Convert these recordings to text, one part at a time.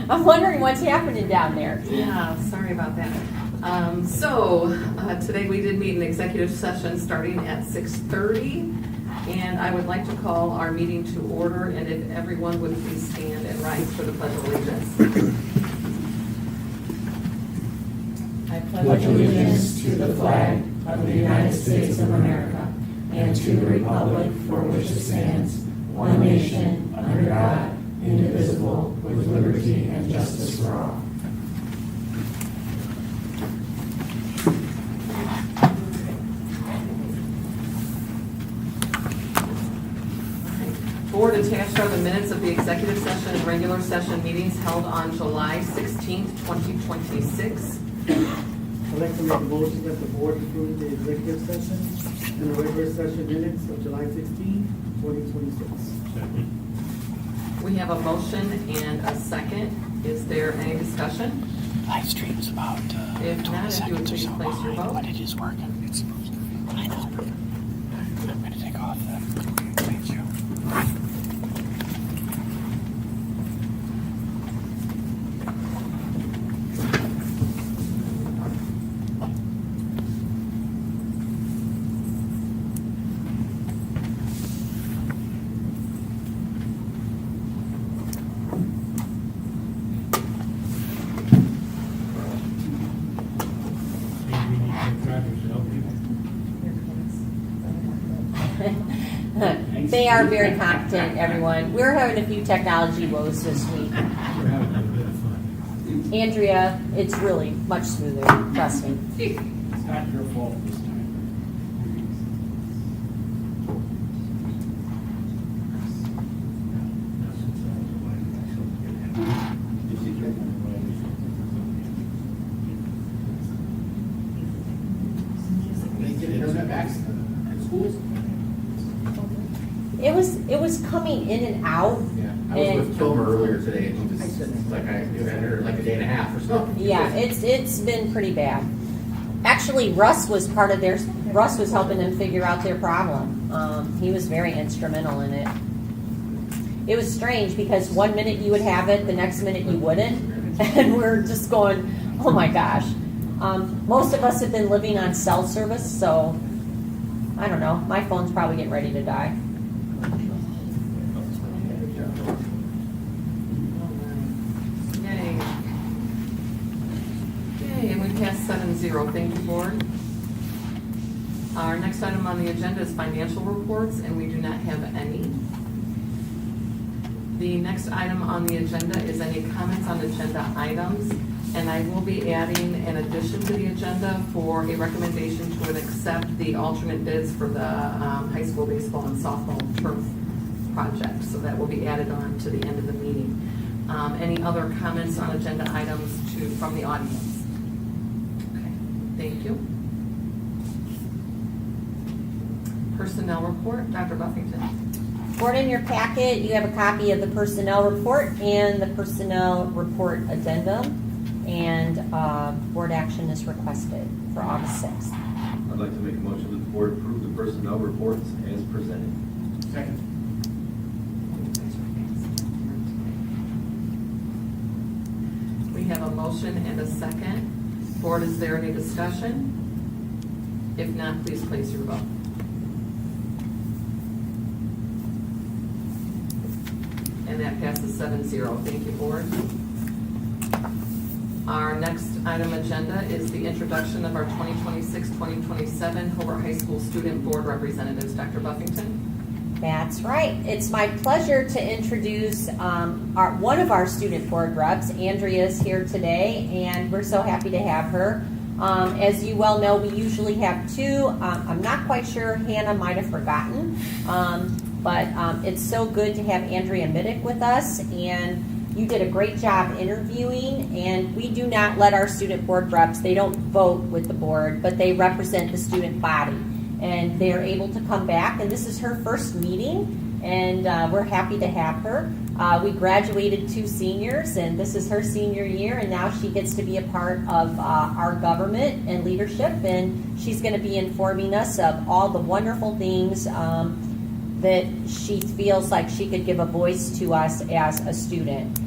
I'm wondering what's happening down there. Yeah, sorry about that. Today we did meet in executive session starting at 6:30, and I would like to call our meeting to order, and if everyone would please stand and rise for the Pledge of Allegiance. I pledge allegiance to the flag of the United States of America and to the republic for which it stands, one nation, under God, indivisible, with liberty and justice for all. Board attached are the minutes of the executive session and regular session meetings held on July 16th, 2026. I'd like to make a motion that the board approve the executive session and the regular session minutes of July 16, 2026. We have a motion and a second. Is there any discussion? Live stream's about If 20 not, if you would seconds or please so place your behind, vote. but it is working. It's supposed to be. I know. I'm going to take off then. Thank you. They are very competent, everyone. We're having a few technology woes this week. We're having a bit of fun. Andrea, it's really much smoother, trust me. It's not your fault this time. They get internet back at schools? It was coming in and out. Yeah, I was with Kilmer earlier today, and he was like, it had her like a day and a half or something. Yeah, it's been pretty bad. Actually, Russ was helping them figure out their problem. He was very instrumental in it. It was strange because one minute you would have it, the next minute you wouldn't. And we're just going, oh my gosh. Most of us have been living on cell service, so I don't know. My phone's probably getting ready to die. Yay. Yay, and we passed 7-0. Thank you, board. Our next item on the agenda is financial reports, and we do not have any. The next item on the agenda is any comments on agenda items, and I will be adding an addition to the agenda for a recommendation to accept the alternate bids for the high school baseball and softball turf project. So that will be added on to the end of the meeting. Any other comments on agenda items from the audience? Okay, thank you. Personnel report, Dr. Buffington. Board, in your packet, you have a copy of the personnel report and the personnel report addendum, and board action is requested for August 6th. I'd like to make a motion that the board approve the personnel reports as presented. Second. We have a motion and a second. Board, is there any discussion? If not, please place your vote. And that passes 7-0. Thank you, board. Our next item agenda is the introduction of our 2026-2027 Hobart High School Student Board Representatives. Dr. Buffington. That's right. It's my pleasure to introduce one of our student board reps. Andrea is here today, and we're so happy to have her. As you well know, we usually have two. I'm not quite sure, Hannah might have forgotten, but it's so good to have Andrea Middick with us, and you did a great job interviewing, and we do not let our student board reps, they don't vote with the board, but they represent the student body, and they're able to come back, and this is her first meeting, and we're happy to have her. We graduated 2 seniors, and this is her senior year, and now she gets to be a part of our government and leadership, and she's going to be informing us of all the wonderful things that she feels like she could give a voice to us as a student.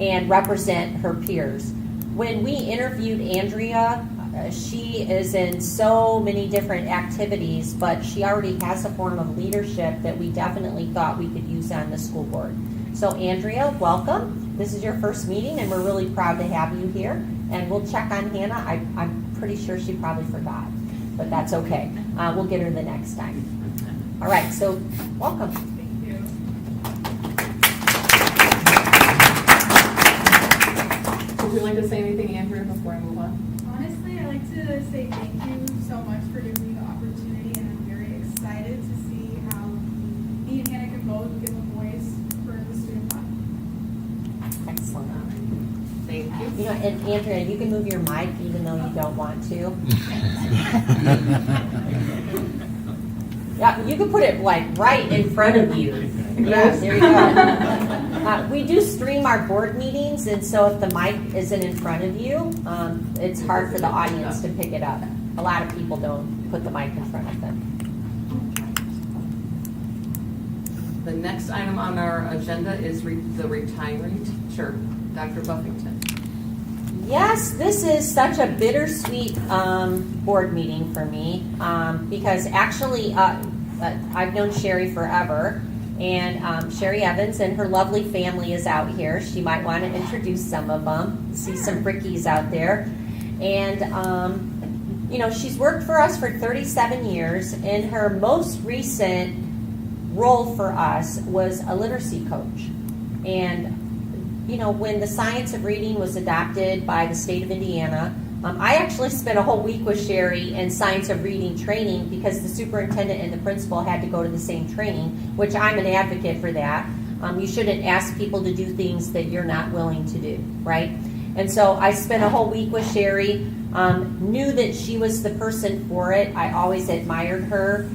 and represent her peers. When we interviewed Andrea, she is in so many different activities, but she already has a form of leadership that we definitely thought we could use on the school board. So Andrea, welcome. This is your first meeting, and we're really proud to have you here. And we'll check on Hannah. I'm pretty sure she probably forgot, but that's okay. We'll get her the next time. All right, so welcome. Thank you. Would you like to say anything, Andrea, before I move on? Honestly, I'd like to say thank you so much for giving me the opportunity, and I'm very excited to see how me and Hannah can both give a voice for the student body. Excellent. Thank you. You know, and Andrea, you can move your mic even though you don't want to. Yeah, you can put it like right in front of you. Yeah, there you go. We do stream our board meetings, and so if the mic isn't in front of you, it's hard for the audience to pick it up. A lot of people don't put the mic in front of them. The next item on our agenda is the retiring teacher, Dr. Buffington. Yes, this is such a bittersweet board meeting for me because actually I've known Sherry forever, and Sherry Evans and her lovely family is out here. She might want to introduce some of them. See some brickies out there. And, you know, she's worked for us for 37 years, and her most recent role for us was a literacy coach. And you know, when the Science of Reading was adopted by the state of Indiana, I actually spent a whole week with Sherry in Science of Reading training because the superintendent and the principal had to go to the same training, which I'm an advocate for that. You shouldn't ask people to do things that you're not willing to do, right? And so I spent a whole week with Sherry, knew that she was the person for it. I always admired her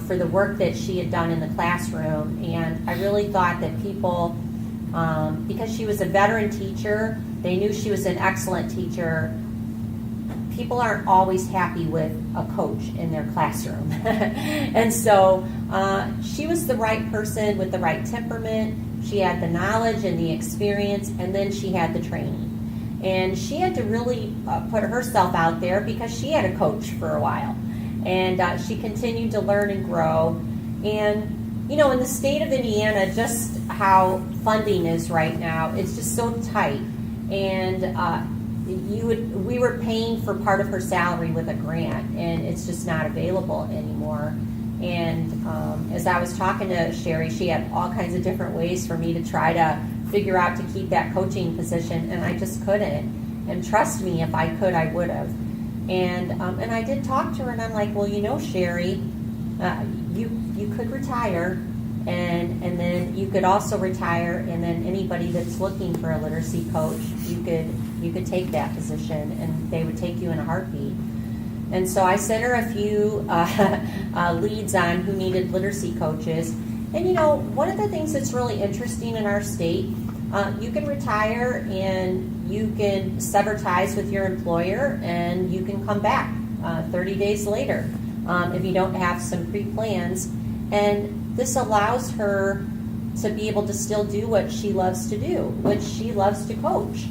for the work that she had done in the classroom, and I really thought that people, because she was a veteran teacher, they knew she was an excellent teacher. People aren't always happy with a coach in their classroom. And so she was the right person with the right temperament. She had the knowledge and the experience, and then she had the training. And she had to really put herself out there because she had a coach for a while. And she continued to learn and grow. And you know, in the state of Indiana, just how funding is right now, it's just so tight. And we were paying for part of her salary with a grant, and it's just not available anymore. And as I was talking to Sherry, she had all kinds of different ways for me to try to figure out to keep that coaching position, and I just couldn't. And trust me, if I could, I would have. And I did talk to her, and I'm like, well, you know, Sherry, you could retire, and then you could also retire, and then anybody that's looking for a literacy coach, you could take that position, and they would take you in a heartbeat. And so I sent her a few leads on who needed literacy coaches. And you know, one of the things that's really interesting in our state, you can retire and you can sever ties with your employer, and you can come back 30 days later if you don't have some pre-plans. And this allows her to be able to still do what she loves to do, which she loves to coach.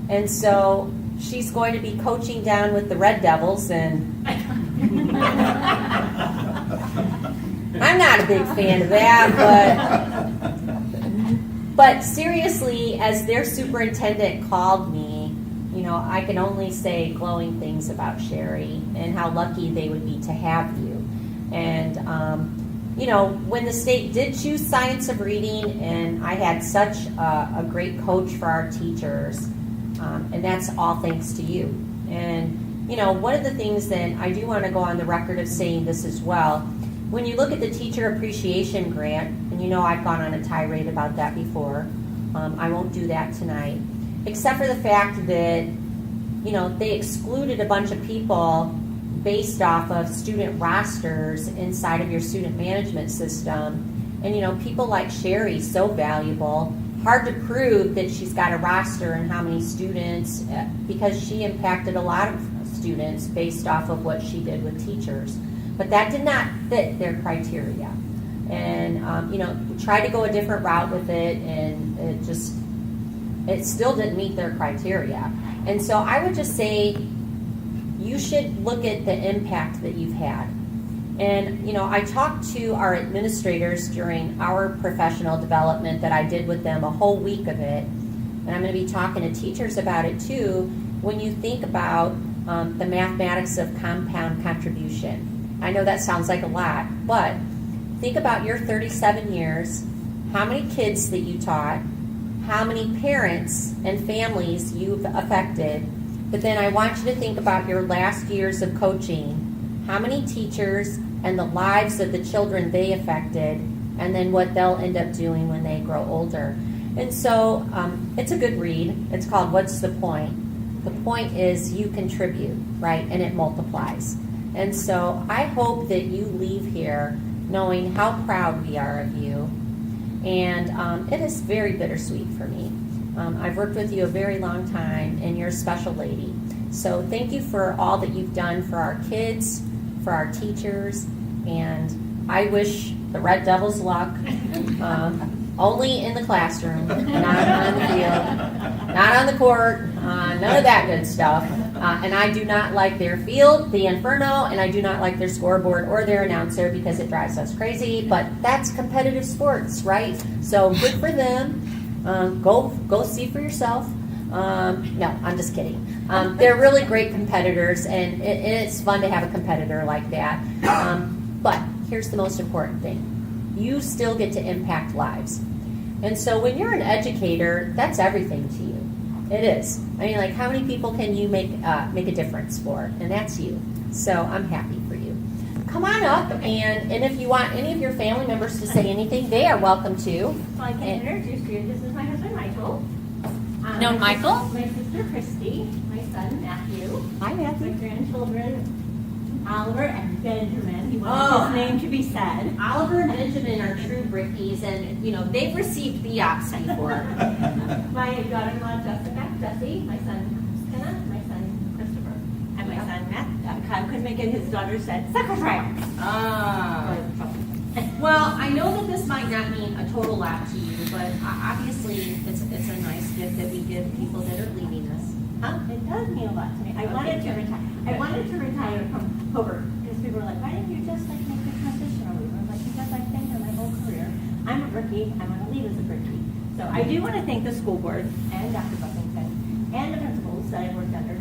And so she's going to be coaching down with the Red Devils, and I'm not a big fan of that, but seriously, as their superintendent called me, you know, I can only say glowing things about Sherry and how lucky they would be to have you. And you know, when the state did choose Science of Reading, and I had such a great coach for our teachers, and that's all thanks to you. And, you know, one of the things that I do want to go on the record of saying this as well, when you look at the Teacher Appreciation Grant, and you know I've gone on a tirade about that before, I won't do that tonight, except for the fact that, you know, they excluded a bunch of people based off of student rosters inside of your student management system. And, you know, people like Sherry, so valuable, hard to prove that she's got a roster and how many students, because she impacted a lot of students based off of what she did with teachers. But that did not fit their criteria. And, you know, we tried to go a different route with it, and it just, it still didn't meet their criteria. And so I would just say, you should look at the impact that you've had. And, you know, I talked to our administrators during our professional development that I did with them, a whole week of it. And I'm going to be talking to teachers about it too. When you think about the mathematics of compound contribution, I know that sounds like a lot, but think about your 37 years, how many kids that you taught, how many parents and families you've affected. But then I want you to think about your last years of coaching, how many teachers and the lives of the children they affected, and then what they'll end up doing when they grow older. And so it's a good read. It's called What's the Point? The point is you contribute, right? And it multiplies. And so I hope that you leave here knowing how proud we are of you. And it is very bittersweet for me. I've worked with you a very long time, and you're a special lady. So thank you for all that you've done for our kids, for our teachers, and I wish the Red Devils luck. Only in the classroom, not on the field, not on the court, none of that good stuff. And I do not like their field, the Inferno, and I do not like their scoreboard or their announcer because it drives us crazy. But that's competitive sports, right? So good for them. Go see for yourself. No, I'm just kidding. They're really great competitors, and it's fun to have a competitor like that. But here's the most important thing. You still get to impact lives. And so when you're an educator, that's everything to you. It is. I mean, like, how many people can you make a difference for? And that's you. So I'm happy for you. Come on up, and if you want any of your family members to say anything, they are welcome to. Well, I can introduce you. This is my husband, Michael. No, Michael? My sister, Christy. My son, Matthew. Hi, My Matthew. grandchildren, Oliver and Benjamin. He Oh. wanted his name to be said. Oliver and Benjamin are true brickies, and, you know, they've received biopsy before. My daughter-in-law, Jessie. My son, Kenna. My son, Christopher. And my son, Matt. I couldn't make it. His daughter said, secretary. Well, I know that this might not mean a total lot to you, but obviously it's a nice gift that we give people that are leaving us. Huh? It does mean a lot to me. I wanted to retire from Hobart because people were like, why didn't you just like make the transition over? I was like, because I've been here my whole career. I'm a rookie. I'm going to leave as a rookie. So I do want to thank the school board and Dr. Buffington and the principals that I worked under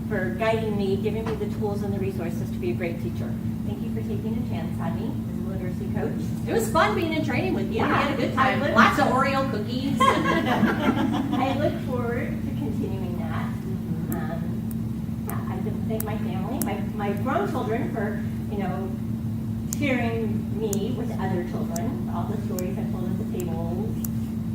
for guiding me, giving me the tools and the resources to be a great teacher. Thank you for taking a chance on me as a literacy coach. It was fun being in training with you. Yeah, We had a good time. I would- Lots of Oreo cookies. I look forward to continuing that. I just thank my family, my grown children for, sharing me with other children, all the stories I've told at the tables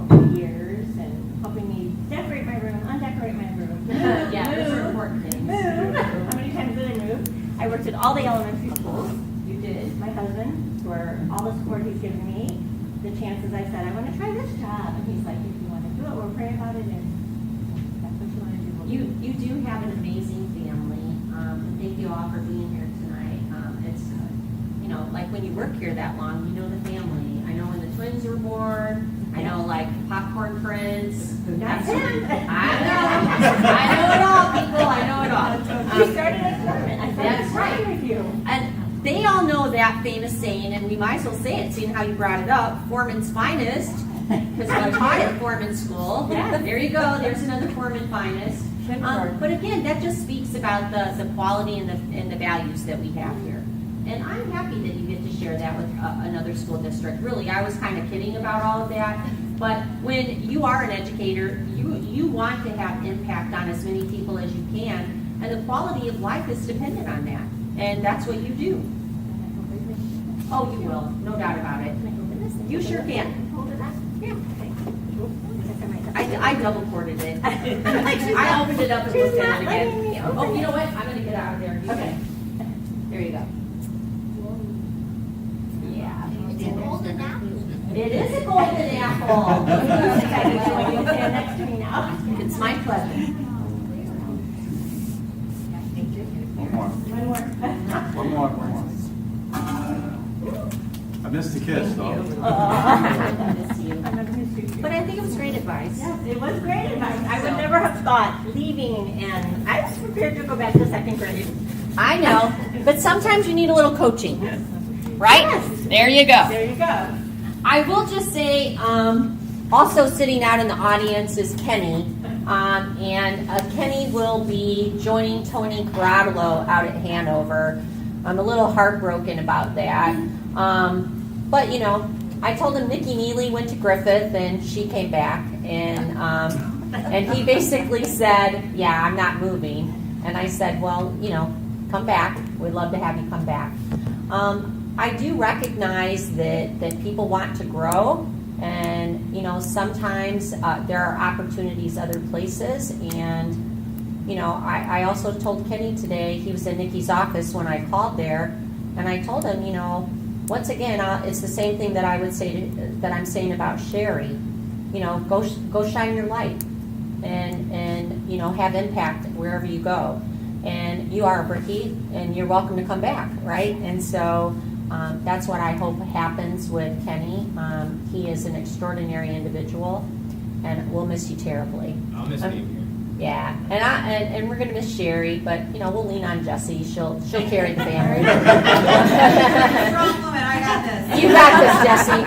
over the years, and helping me decorate my room, undecorate my room. Yeah, those are important things. Move. How many times did I move? I worked at all the elementary schools. You did. My husband, for all the support he's given me, the chances I said, I want to try this job. And he's like, if you want to do it, we'll pray about it. And that's what you want to do. We'll do it. You do have an amazing family. And thank you all for being here tonight. It's, like when you work here that long, you know the family. I know when the twins were born. I know, like, Popcorn Friends. That's him. I know it all, people. I know it all. You started at Foreman. I That's started right. with you. And they all know that famous saying, and we might as well say it, seeing how you brought it up, Foreman's finest, because I taught at Foreman School. Yeah. There you go. There's another Foreman finest. But again, that just speaks about the quality and the values that we have here. And I'm happy that you get to share that with another school district. Really, I was kind of kidding about all of that. But when you are an educator, you want to have impact on as many people as you can. And the quality of life is dependent on that. And that's what you do. Oh, you will. No doubt about it. You sure can. Hold it up. Yeah. Okay. I double ported it. I opened it up and She's looked not at it letting me again. open Oh, you know it. what? I'm going to get out of there. Okay. There you go. Yeah. It's a golden apple. It is a golden apple. I'm excited to when you stand next to me now. It's my pleasure. One more. One more. I missed the kiss, though. I miss you. I'm gonna miss you too. But I think it was great at advice. Yes, it was great advice. I would never have thought leaving, and I was prepared to go back to second grade. I know, but sometimes you need a little coaching, right? Yes. There you go. There you go. I will just say, also sitting out in the audience is Kenny. And Kenny will be joining Tony Corradolo out at Hanover. I'm a little heartbroken about that. But, you know, I told him Nikki Neely went to Griffith and she came back. And he basically said, yeah, I'm not moving. And I said, well, you know, come back. We'd love to have you come back. I do recognize that people want to grow. And, you know, sometimes there are opportunities other places. And, you know, I also told Kenny today, he was in Nikki's office when I called there, and I told him, you know, once again, it's the same thing that I would say that I'm saying about Sherry. You know, go shine your light and, you know, have impact wherever you go. And you are a Brickie, and you're welcome to come back, right? And so that's what I hope happens with Kenny. He is an extraordinary individual, and we'll miss you terribly. I'll miss being here. Yeah, and we're gonna miss Sherry, but you know we'll lean on Jessie. She'll carry the family. Strong woman, I got this. You got this, Jessie.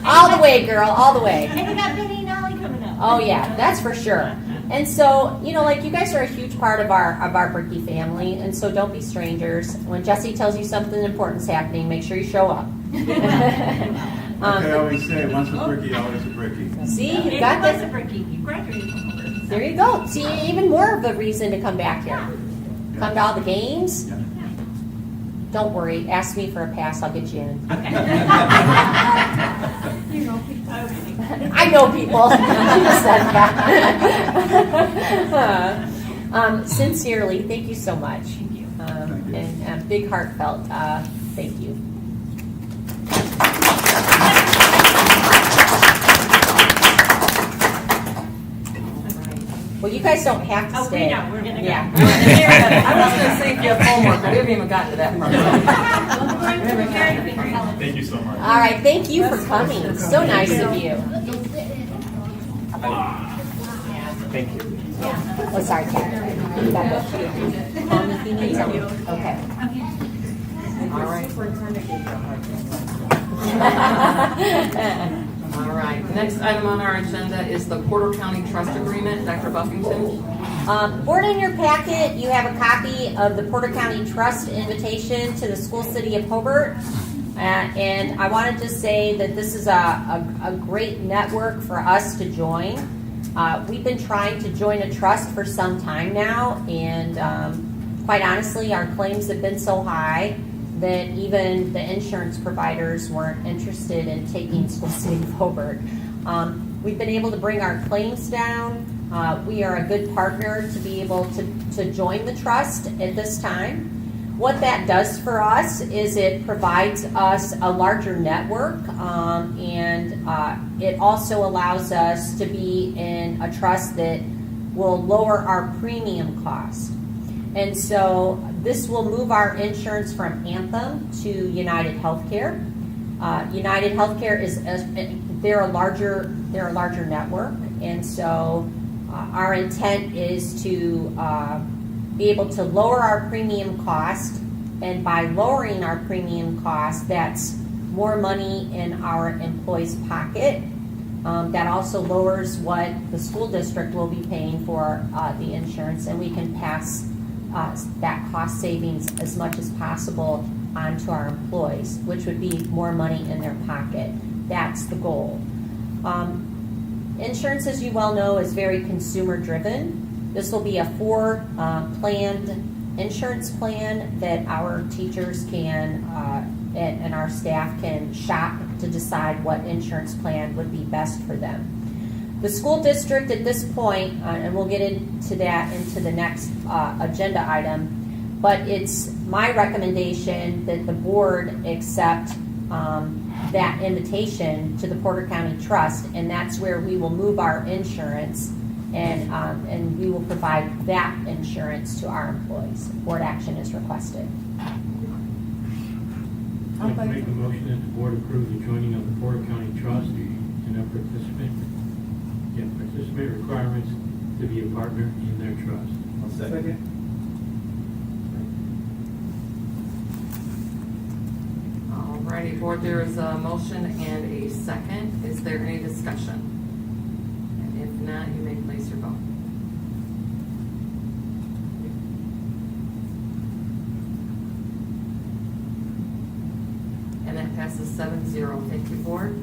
All the way, girl, all the way. And you got Benny and Ollie coming up. Oh yeah, that's for sure. And so, you know, like you guys are a huge part of our Brickie family, and so don't be strangers. When Jessie tells you something important's happening, make sure you show up. Like I always say, once a Brickie, always a Brickie. See, you It got was this. a Brickie. You graduated from Hobart. There you go. See, even more of a reason to come back here. Come to all the games. Yeah. Don't worry. Ask me for a pass. I'll get you in. You know, people. I know people. She just said that. Sincerely, thank you so much. Thank you. And big heartfelt thank you. Well, you guys don't have to Oh, stay. we know. We're gonna go. Yeah. I was gonna say if you have homework, but we haven't even gotten to that part. Thank you so much. All right, thank you for coming. So nice of you. Thank you. Oh, sorry, Kat. You got it. Call me if you need something. Okay. All right. All right, next item on our agenda is the Porter County Trust Agreement. Dr. Buffington? Board in your packet, you have a copy of the Porter County Trust invitation to the school city of Hobart. And I wanted to say that this is a great network for us to join. We've been trying to join a trust for some time now, and quite honestly, our claims have been so high that even the insurance providers weren't interested in taking School City of Hobart. We've been able to bring our claims down. We are a good partner to be able to join the trust at this time. What that does for us is it provides us a larger network, and it also allows us to be in a trust that will lower our premium cost. And so this will move our insurance from Anthem to United Healthcare. United Healthcare they're a larger network, and so our intent is to be able to lower our premium cost, and by lowering our premium cost, that's more money in our employees' pocket. That also lowers what the school district will be paying for the insurance, and we can pass that cost savings as much as possible onto our employees, which would be more money in their pocket. That's the goal. Insurance, as you well know, is very consumer driven. This will be a planned insurance plan that our teachers can and our staff can shop to decide what insurance plan would be best for them. The school district at this point, and we'll get into that into the next agenda item, but it's my recommendation that the board accept that invitation to the Porter County Trust, and that's where we will move our insurance, and we will provide that insurance to our employees. Board action is requested. I'd like to make a motion that the board approve the joining of the Porter County Trust and a participant. Yeah. to be a partner in their trust. I'll second. Second. Alrighty, board, there is a motion and a second. Is there any discussion? And if not, you may place your vote. And that passes 7-0. Thank you, board.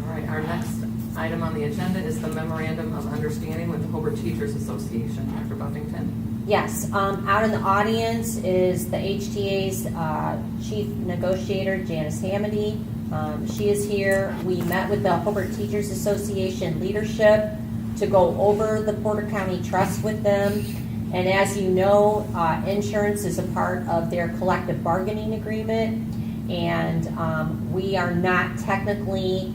All right, our next item on the agenda is the memorandum of understanding with the Hobart Teachers Association. Dr. Buffington. Yes, out in the audience is the HTA's chief negotiator, Janice Hamady. She is here. We met with the Hobart Teachers Association leadership to go over the Porter County Trust with them. And as you know, insurance is a part of their collective bargaining agreement. And we are not technically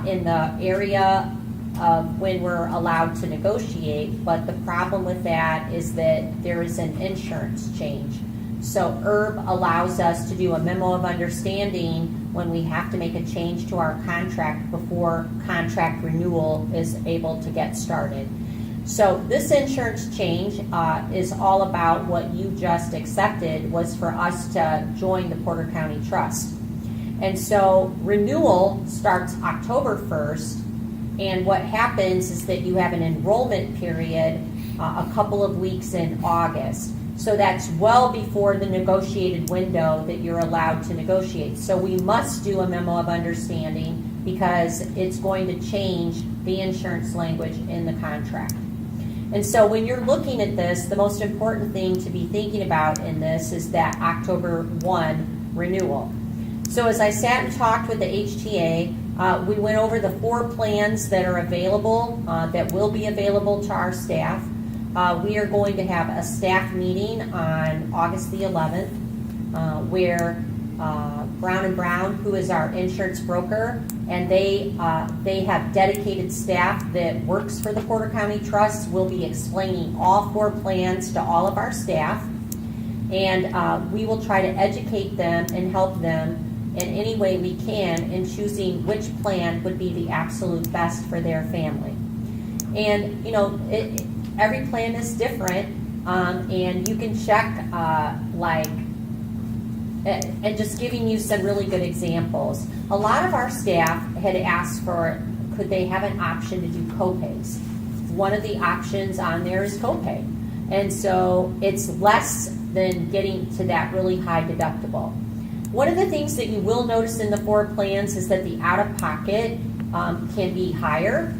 in the area of when we're allowed to negotiate, but the problem with that is that there is an insurance change. So IRB allows us to do a memo of understanding when we have to make a change to our contract before contract renewal is able to get started. So this insurance change is all about what you just accepted, was for us to join the Porter County Trust. And so renewal starts October 1st, and what happens is that you have an enrollment period a couple of weeks in August. So that's well before the negotiated window that you're allowed to negotiate. So we must do a memo of understanding because it's going to change the insurance language in the contract. And so when you're looking at this, the most important thing to be thinking about in this is that October 1 renewal. So as I sat and talked with the HTA, we went over the 4 plans that are available, that will be available to our staff. We are going to have a staff meeting on August the 11th, where Brown & Brown, who is our insurance broker, and they have dedicated staff that works for the Porter County Trust, will be explaining all 4 plans to all of our staff. And we will try to educate them and help them in any way we can in choosing which plan would be the absolute best for their family. And you know, every plan is different, and you can check and just giving you some really good examples. A lot of our staff had asked for, could they have an option to do copays? One of the options on there is copay, and so it's less than getting to that really high deductible. One of the things that you will notice in the 4 plans is that the out-of-pocket can be higher,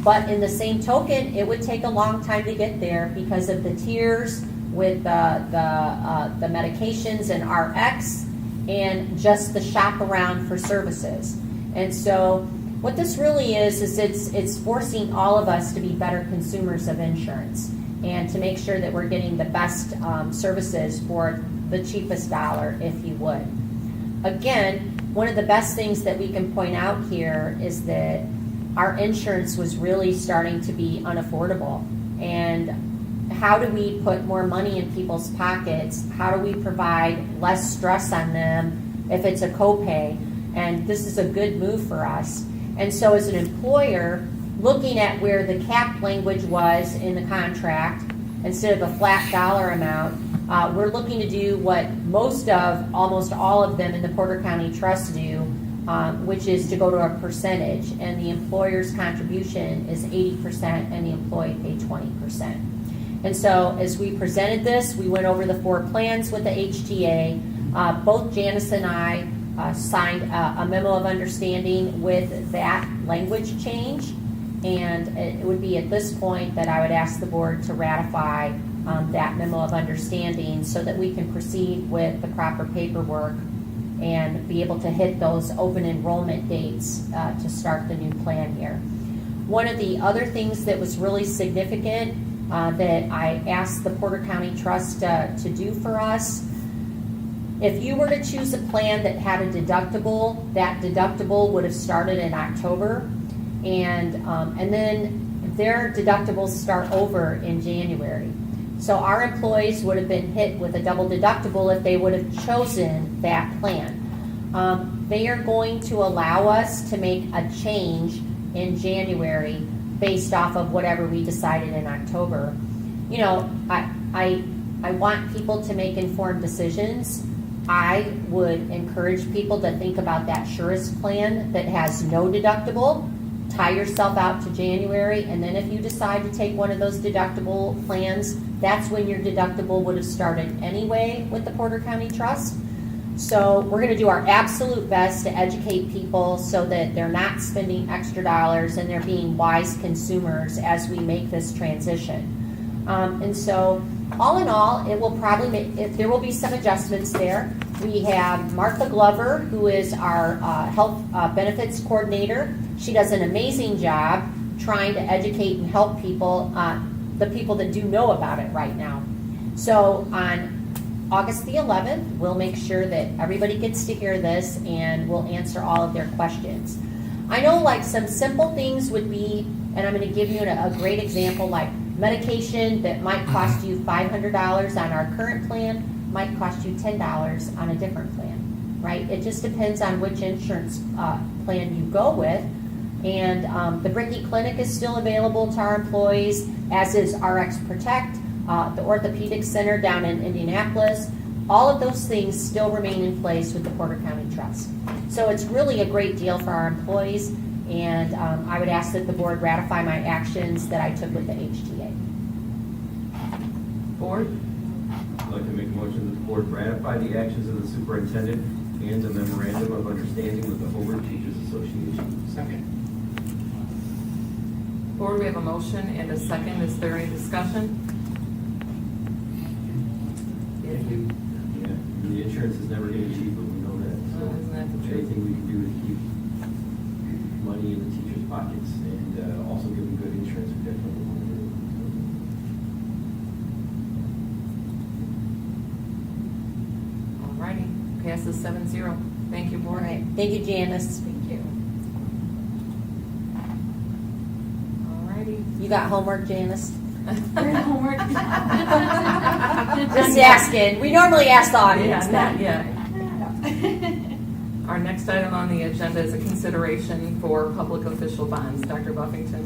but in the same token, it would take a long time to get there because of the tiers with the medications and RX, and just the shop around for services. And so what this really is it's forcing all of us to be better consumers of insurance and to make sure that we're getting the best services for the cheapest dollar, if you would. Again, one of the best things that we can point out here is that our insurance was really starting to be unaffordable. And how do we put more money in people's pockets? How do we provide less stress on them if it's a copay? And this is a good move for us. And so as an employer, looking at where the cap language was in the contract, instead of a flat dollar amount, we're looking to do what almost all of them in the Porter County Trust do, which is to go to a percentage, and the employer's contribution is 80% and the employee pay 20%. And so as we presented this, we went over the 4 plans with the HTA. Both Janice and I signed a memo of understanding with that language change, and it would be at this point that I would ask the board to ratify that memo of understanding so that we can proceed with the proper paperwork and be able to hit those open enrollment dates to start the new plan year. One of the other things that was really significant that I asked the Porter County Trust to do for us, if you were to choose a plan that had a deductible, that deductible would have started in October, and then their deductibles start over in January. So our employees would have been hit with a double deductible if they would have chosen that plan. They are going to allow us to make a change in January based off of whatever we decided in October. You know, I want people to make informed decisions. I would encourage people to think about that Surest plan that has no deductible. Tie yourself out to January, and then if you decide to take one of those deductible plans, that's when your deductible would have started anyway with the Porter County Trust. So we're going to do our absolute best to educate people so that they're not spending extra dollars and they're being wise consumers as we make this transition. And so all in all, it will probably there will be some adjustments there. We have Martha Glover, who is our health benefits coordinator. She does an amazing job trying to educate and help people, the people that do know about it right now. So on August the 11th, we'll make sure that everybody gets to hear this and we'll answer all of their questions. I know like some simple things would be, and I'm going to give you a great example, like medication that might cost you $500 on our current plan might cost you $10 on a different plan, right? It just depends on which insurance plan you go with. And the Bricky Clinic is still available to our employees, as is RX Protect, the Orthopedic Center down in Indianapolis. All of those things still remain in place with the Porter County Trust. So it's really a great deal for our employees, and I would ask that the board ratify my actions that I took with the HTA. Board? I'd like to make a motion that the board ratify the actions of the superintendent and the memorandum of understanding with the Hobart Teachers Association. Second. Board, we have a motion and a second. Is there any discussion? Thank you. Yeah, the insurance is never getting cheaper, we know that. So Isn't that the truth? anything we can do to keep money in the teachers' pockets and also give them good insurance, we definitely want to do. All righty, passes 7-0. Thank you, All board. right, thank you, Janice. Thank you. All righty. You got homework, Janice? Homework. Just asking. We normally ask the audience Yeah, that. not yet. Our next item on the agenda is a consideration for public official bonds. Dr. Buffington.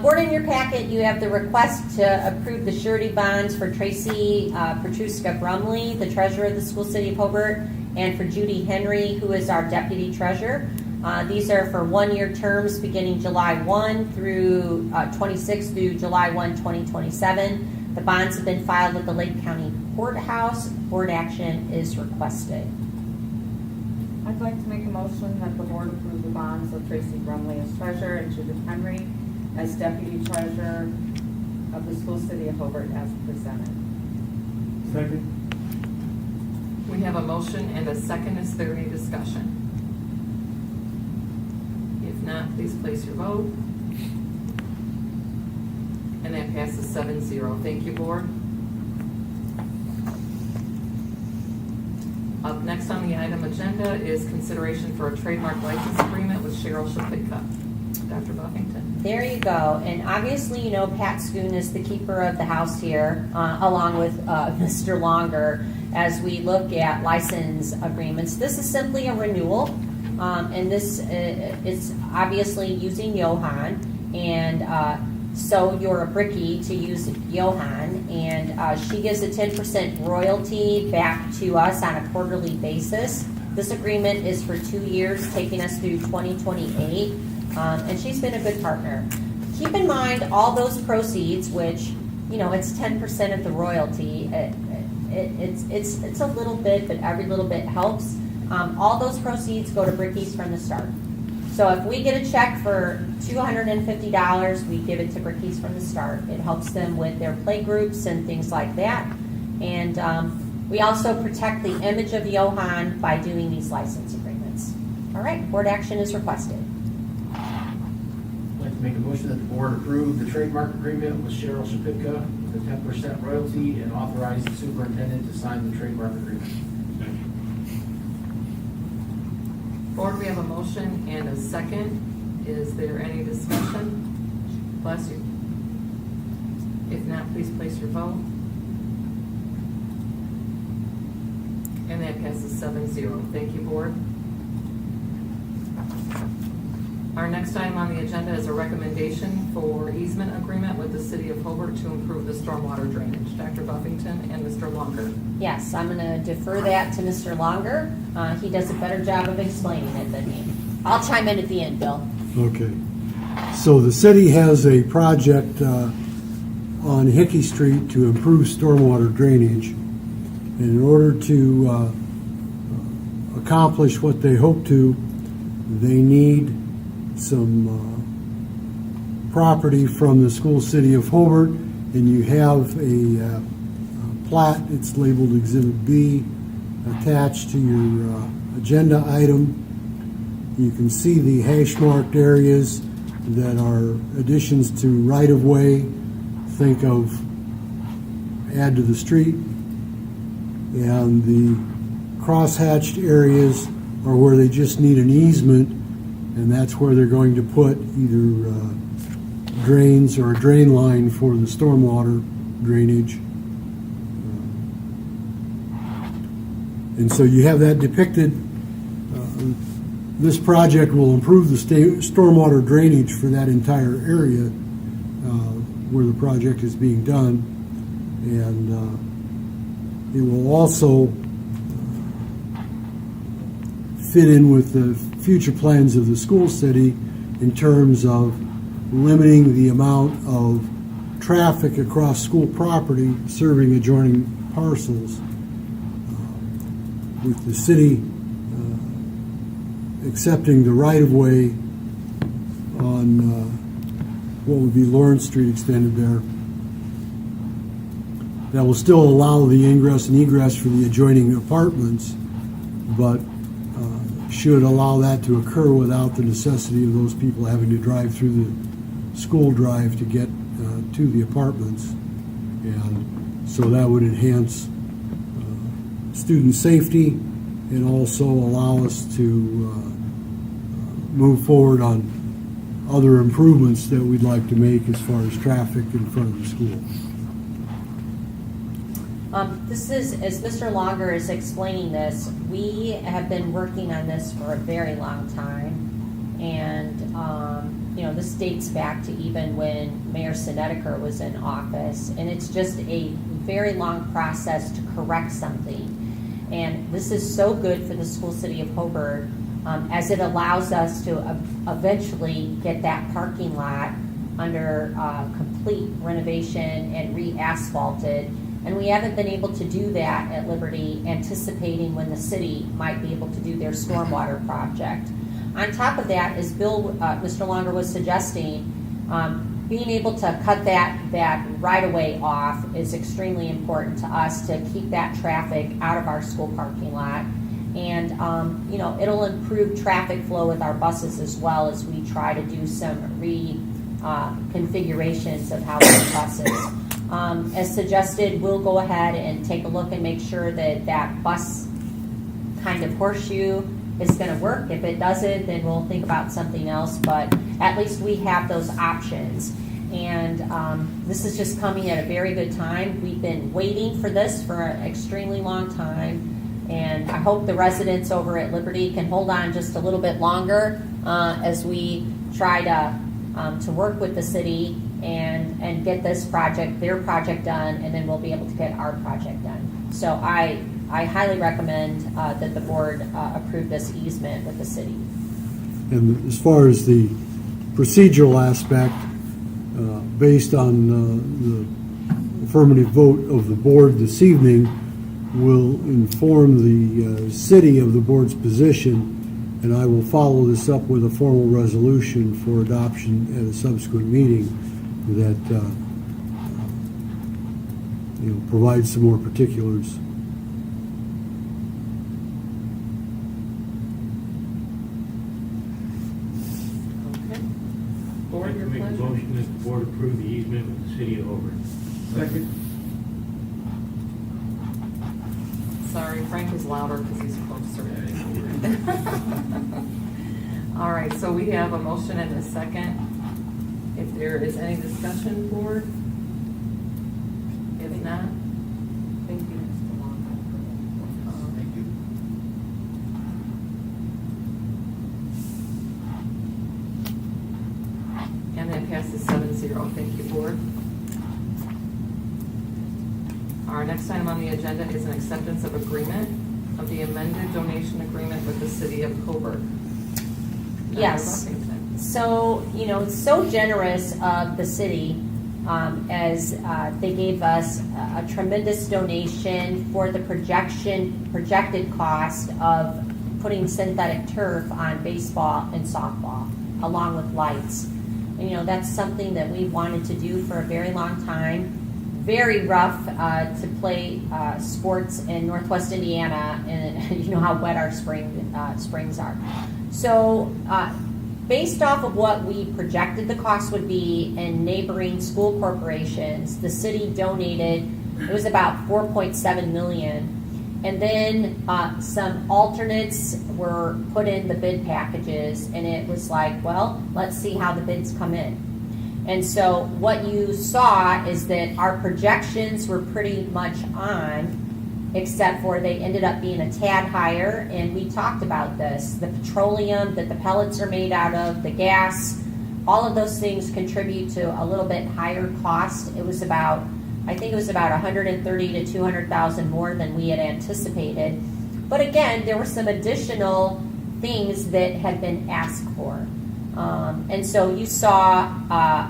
Board, in your packet, you have the request to approve the surety bonds for Tracy Petruska Brumley, the treasurer of the school city of Hobart, and for Judy Henry, who is our deputy treasurer. These are for one-year terms beginning July 1 through 26 through July 1, 2027. The bonds have been filed with the Lake County Courthouse. Board action is requested. I'd like to make a motion that the board approve the bonds of Tracy Brumley as treasurer and Judith Henry as deputy treasurer of the school city of Hobart as presented. Second. We have a motion and a second. Is there any discussion? If not, please place your vote. And that passes 7-0. Thank you, board. Up next on the item agenda is consideration for a trademark license agreement with Cheryl Shapitka. Dr. Buffington. There you go. And obviously, you know, Pat Schoon is the keeper of the house here, along with Mr. Longer, as we look at license agreements. This is simply a renewal, and this is obviously using Johan, and so you're a Bricky to use Johan, and she gives a 10% royalty back to us on a quarterly basis. This agreement is for 2 years, taking us through 2028. And she's been a good partner. Keep in mind all those proceeds, which, you know, it's 10% of the royalty. It's a little bit, but every little bit helps. All those proceeds go to Brickies from the start. So if we get a check for $250, we give it to Brickies from the start. It helps them with their play groups and things like that. And we also protect the image of Johan by doing these license agreements. All right, board action is requested. I'd like to make a motion that the board approve the trademark agreement with Cheryl Shapitka with a 10% royalty and authorize the superintendent to sign the trademark agreement. Board, we have a motion and a second. Is there any discussion? Bless you. If not, please place your vote. And that passes 7-0. Thank you, board. Our next item on the agenda is a recommendation for easement agreement with the city of Hobart to improve the stormwater drainage. Dr. Buffington and Mr. Longer. Yes, I'm going to defer that to Mr. Longer. He does a better job of explaining it than me. I'll chime in at the end, Bill. Okay. So the city has a project on Hickey Street to improve stormwater drainage. And in order to accomplish what they hope to, they need some property from the school city of Hobart, and you have a plat, it's labeled Exhibit B, attached to your agenda item. You can see the hash-marked areas that are additions to right-of-way. Think of add to the street. And the cross-hatched areas are where they just need an easement, and that's where they're going to put either drains or a drain line for the stormwater drainage. And so you have that depicted. This project will improve the stormwater drainage for that entire area where the project is being done, and it will also fit in with the future plans of the school city in terms of limiting the amount of traffic across school property serving adjoining parcels. With the city accepting the right-of-way on what would be Lawrence Street extended there, that will still allow the ingress and egress for the adjoining apartments, but should allow that to occur without the necessity of those people having to drive through the school drive to get to the apartments. And so that would enhance student safety and also allow us to move forward on other improvements that we'd like to make as far as traffic in front of the school. This is, as Mr. Longer is explaining this, we have been working on this for a very long time. And, this dates back to even when Mayor Snedeker was in office. And it's just a very long process to correct something. And this is so good for the school city of Hobart, as it allows us to eventually get that parking lot under complete renovation and re-asphalted. And we haven't been able to do that at Liberty, anticipating when the city might be able to do their stormwater project. On top of that, as Mr. Longer was suggesting, being able to cut that right-of-way off is extremely important to us to keep that traffic out of our school parking lot. And, it'll improve traffic flow with our buses as well as we try to do some reconfigurations of how we buses. As suggested, we'll go ahead and take a look and make sure that that bus kind of horseshoe is going to work. If it doesn't, then we'll think about something else, but at least we have those options. And this is just coming at a very good time. We've been waiting for this for an extremely long time, and I hope the residents over at Liberty can hold on just a little bit longer as we try to work with the city and get this project, their project done, and then we'll be able to get our project done. So I highly recommend that the board approve this easement with the city. And as far as the procedural aspect, based on the affirmative vote of the board this evening, will inform the city of the board's position, and I will follow this up with a formal resolution for adoption at a subsequent meeting that provides some more particulars. Okay. Board, your Make a pleasure. motion that the board approve the easement with the city of Hobart. Second. Sorry, Frank is louder because he's closer. All right, so we have a motion and a second. If there is any discussion, board? If not, Thank you, Mr. Longer. Thank you. passes 7-0. Thank you, board. Our next item on the agenda is an acceptance of agreement of the amended donation agreement with the city of Hobart. Dr. Yes. Buffington. So, it's so generous of the city as they gave us a tremendous donation for the projected cost of putting synthetic turf on baseball and softball, along with lights. And, that's something that we wanted to do for a very long time. Very rough to play sports in Northwest Indiana, and you know how wet our springs are. So, based off of what we projected the cost would be in neighboring school corporations, the city donated, it was about $4.7 million. And then some alternates were put in the bid packages, and it was like, well, let's see how the bids come in. And so what you saw is that our projections were pretty much on, except for they ended up being a tad higher, and we talked about this. The petroleum that the pellets are made out of, the gas, all of those things contribute to a little bit higher cost. It was about, I think it was about $130,000 to $200,000 more than we had anticipated. But again, there were some additional things that had been asked for. And so you saw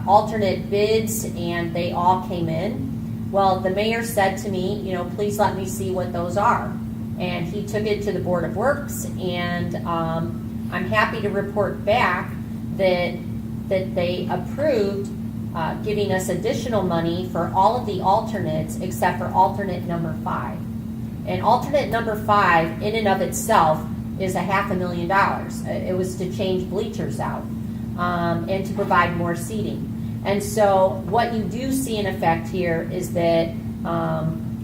alternate bids, and they all came in. Well, the mayor said to me, please let me see what those are. And he took it to the Board of Works, and I'm happy to report back that they approved giving us additional money for all of the alternates except for alternate number 5. And alternate number 5 in and of itself is $500,000. It was to change bleachers out and to provide more seating. And so what you do see in effect here is that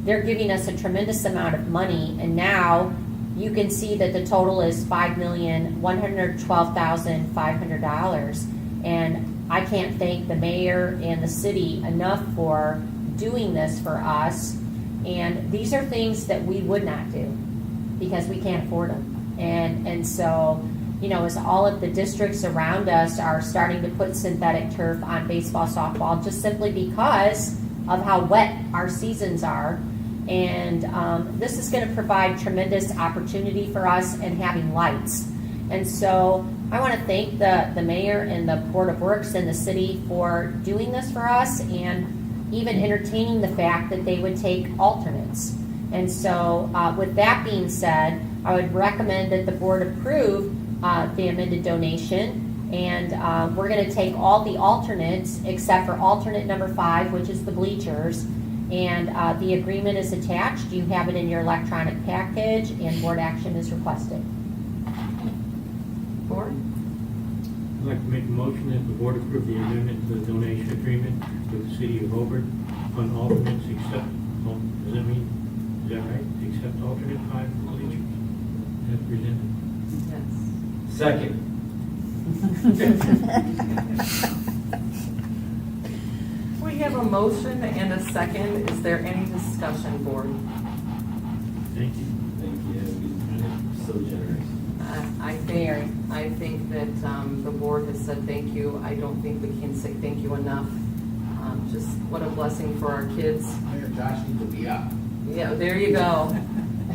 they're giving us a tremendous amount of money, and now you can see that the total is $5,112,500. And I can't thank the mayor and the city enough for doing this for us. And these are things that we would not do because we can't afford them. And so, as all of the districts around us are starting to put synthetic turf on baseball, softball, just simply because of how wet our seasons are. And this is going to provide tremendous opportunity for us in having lights. And so I want to thank the mayor and the Board of Works and the city for doing this for us, and even entertaining the fact that they would take alternates. And so with that being said, I would recommend that the board approve the amended donation, and we're going to take all the alternates except for alternate number 5, which is the bleachers, and the agreement is attached. You have it in your electronic package, and board action is requested. Board? I'd like to make a motion that the board approve the amendment to the donation agreement with the city of Hobart on alternates except, is that right? Except alternate 5 bleachers as presented. Yes. Second. We have a motion and a second. Is there any discussion, board? Thank you. Thank you. You're so generous. I think that the board has said thank you. I don't think we can say thank you enough. Just what a blessing for our kids. Mayor Josh needs to be up. Yeah, there you go.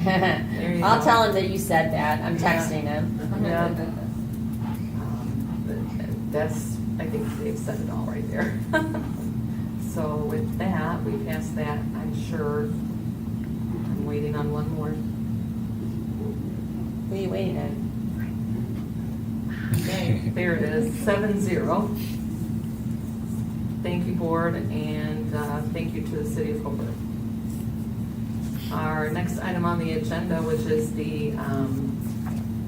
There you I'll go. tell him that you said that. I'm texting him. Yeah. That's, I think they've said it all right there. So with that, we pass that, I'm sure. I'm waiting on one more. Who are you waiting on? Okay, there it is, 7-0. Thank you, board, and thank you to the city of Hobart. Our next item on the agenda, which is the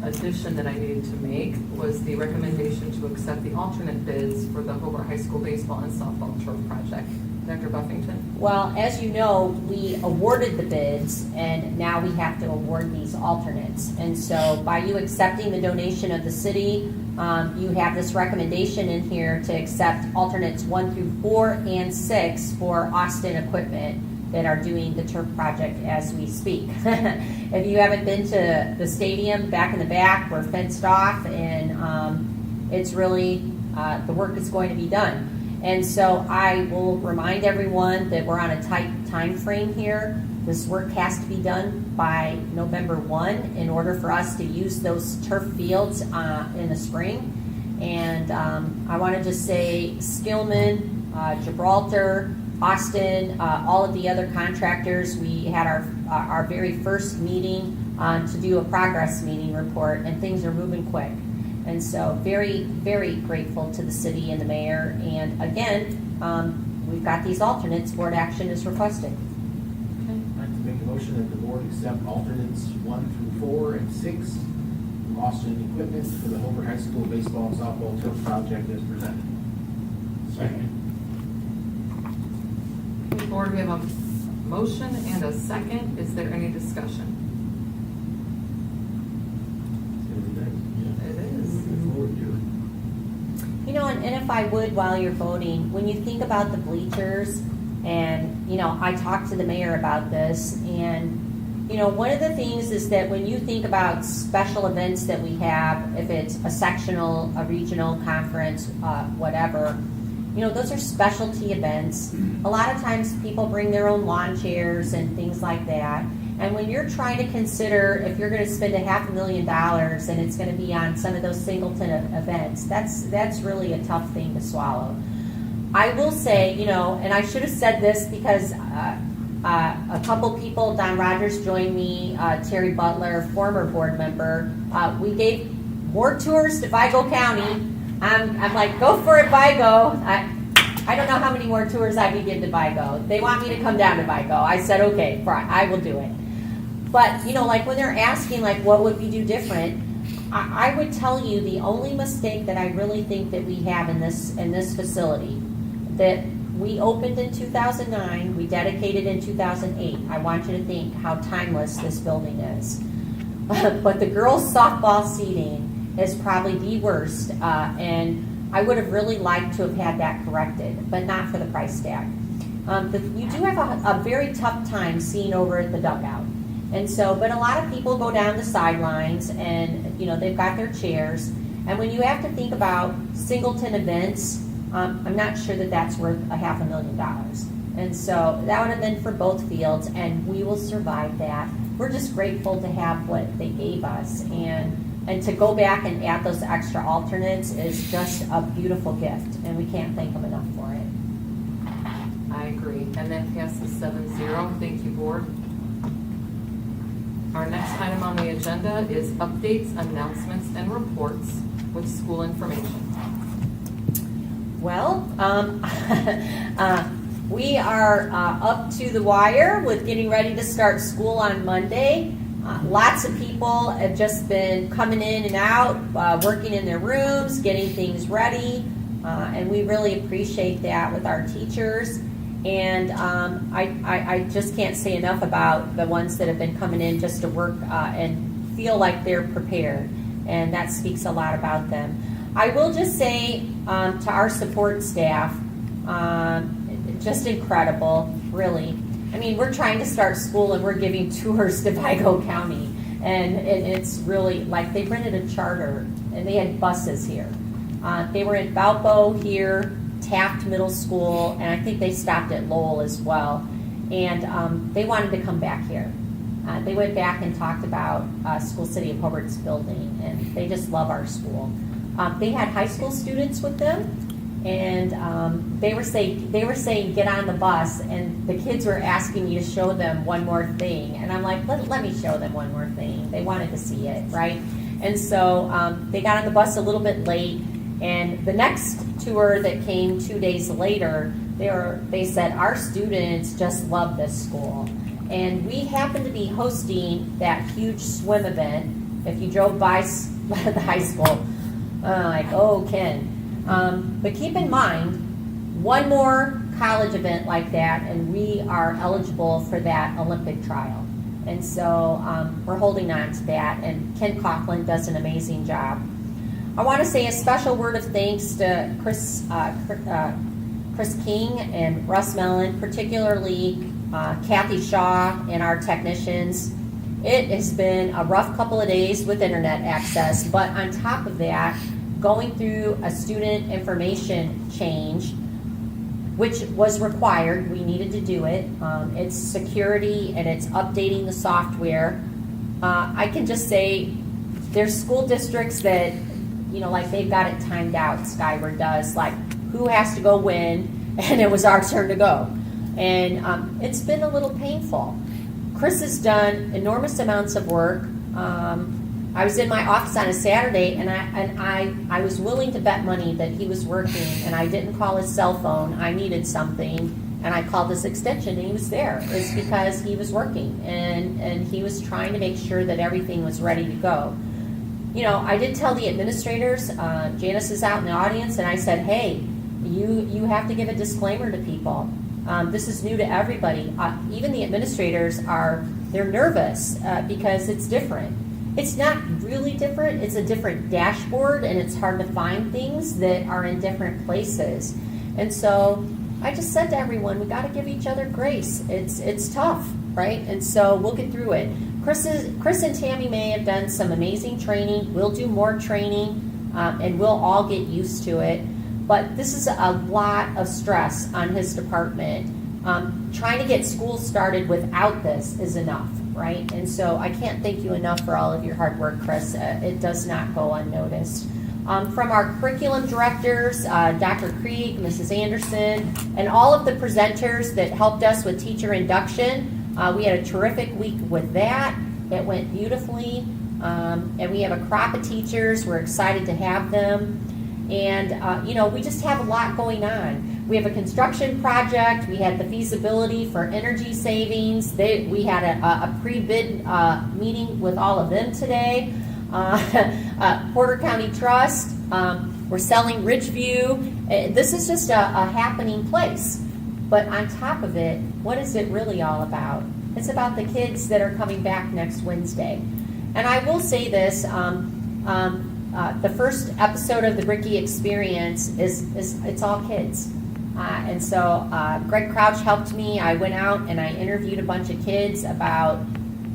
addition that I needed to make, was the recommendation to accept the alternate bids for the Hobart High School baseball and softball turf project. Dr. Buffington? Well, as you know, we awarded the bids, and now we have to award these alternates. And so by you accepting the donation of the city, you have this recommendation in here to accept alternates 1 through 4 and 6 for Austin Equipment that are doing the turf project as we speak. If you haven't been to the stadium, back in the back, we're fenced off, and it's really, the work is going to be done. And so I will remind everyone that we're on a tight time frame here. This work has to be done by November 1 in order for us to use those turf fields in the spring. And I want to just say Skillman, Gibraltar, Austin, all of the other contractors, we had our very first meeting to do a progress meeting report, and things are moving quick. And so very, very grateful to the city and the mayor. And again, we've got these alternates. Board action is requested. I'd like to make a motion that the board accept alternates 1 through 4 and 6 from Austin Equipment for the Hobart High School baseball and softball turf project as presented. Second. Okay, board, we have a motion and a second. Is there any discussion? It is. Looking forward to You know, and if I would, while you're voting, when you think about the bleachers, and, you know, I talked to the mayor about this, and, you know, one of the things is that when you think about special events that we have, if it's a sectional, a regional conference, whatever, you know, those are specialty events. A lot of times people bring their own lawn chairs and things like that. And when you're trying to consider if you're going to spend $500,000 and it's going to be on some of those singleton events, that's really a tough thing to swallow. I will say, you know, and I should have said this because a couple people, Don Rogers joined me, Terry Butler, former board member. We gave more tours to Vigo County. I'm like, go for it, Vigo. I don't know how many more tours I can give to Vigo. They want me to come down to Vigo. I said, okay, fine, I will do it. But, you know, like when they're asking, like, what would we do different? I would tell you the only mistake that I really think that we have in this facility, that we opened in 2009, we dedicated in 2008. I want you to think how timeless this building is. But the girls' softball seating is probably the worst, and I would have really liked to have had that corrected, but not for the price tag. You do have a very tough time seeing over at the dugout. And so, but a lot of people go down the sidelines and, you know, they've got their chairs. And when you have to think about singleton events, I'm not sure that that's worth $500,000. And so that would have been for both fields, and we will survive that. We're just grateful to have what they gave us. And to go back and add those extra alternates is just a beautiful gift, and we can't thank them enough for it. I agree. And that passes 7-0. Thank you, board. Our next item on the agenda is updates, announcements, and reports with school information. Well, we are up to the wire with getting ready to start school on Monday. Lots of people have just been coming in and out, working in their rooms, getting things ready, and we really appreciate that with our teachers. And I just can't say enough about the ones that have been coming in just to work and feel like they're prepared, and that speaks a lot about them. I will just say to our support staff, just incredible, really. I mean, we're trying to start school and we're giving tours to Vigo County, and it's really like they rented a charter and they had buses here. They were in Valpo here, Taft Middle School, and I think they stopped at Lowell as well. And they wanted to come back here. They went back and talked about School City of Hobart's building, and they just love our school. They had high school students with them, and they were saying get on the bus, and the kids were asking me to show them one more thing, and I'm like, let me show them one more thing. They wanted to see it, right? And so they got on the bus a little bit late, and the next tour that came 2 days later, they said our students just love this school. And we happened to be hosting that huge swim event. If you drove by the high school, like, oh, Ken. But keep in mind, one more college event like that, and we are eligible for that Olympic trial. And so we're holding on to that, and Ken Coughlin does an amazing job. I want to say a special word of thanks to Chris King and Russ Mellon, particularly Kathy Shaw and our technicians. It has been a rough couple of days with internet access, but on top of that, going through a student information change, which was required. We needed to do it. It's security and it's updating the software. I can just say there's school districts that, like they've got it timed out. Skyward does, like who has to go when, and it was our turn to go. And it's been a little painful. Chris has done enormous amounts of work. I was in my office on a Saturday, and I was willing to bet money that he was working, and I didn't call his cell phone. I needed something, and I called his extension, and he was there. It's because he was working, and he was trying to make sure that everything was ready to go. I did tell the administrators, Janice is out in the audience, and I said, hey, you have to give a disclaimer to people. This is new to everybody. Even the administrators they're nervous because it's different. It's not really different. It's a different dashboard, and it's hard to find things that are in different places. And so I just said to everyone, we got to give each other grace. It's tough, right? And so we'll get through it. Chris and Tammy May have done some amazing training. We'll do more training, and we'll all get used to it. But this is a lot of stress on his department. Trying to get school started without this is enough, right? And so I can't thank you enough for all of your hard work, Chris. It does not go unnoticed. From our curriculum directors, Dr. Krieg, Mrs. Anderson, and all of the presenters that helped us with teacher induction, we had a terrific week with that. It went beautifully. And we have a crop of teachers. We're excited to have them. And, we just have a lot going on. We have a construction project. We had the feasibility for energy savings. We had a pre-bid meeting with all of them today. Porter County Trust. We're selling Ridgeview. This is just a happening place. But on top of it, what is it really all about? It's about the kids that are coming back next Wednesday. And I will say this. The first episode of the Bricky Experience it's all kids. And so Greg Crouch helped me. I went out and I interviewed a bunch of kids about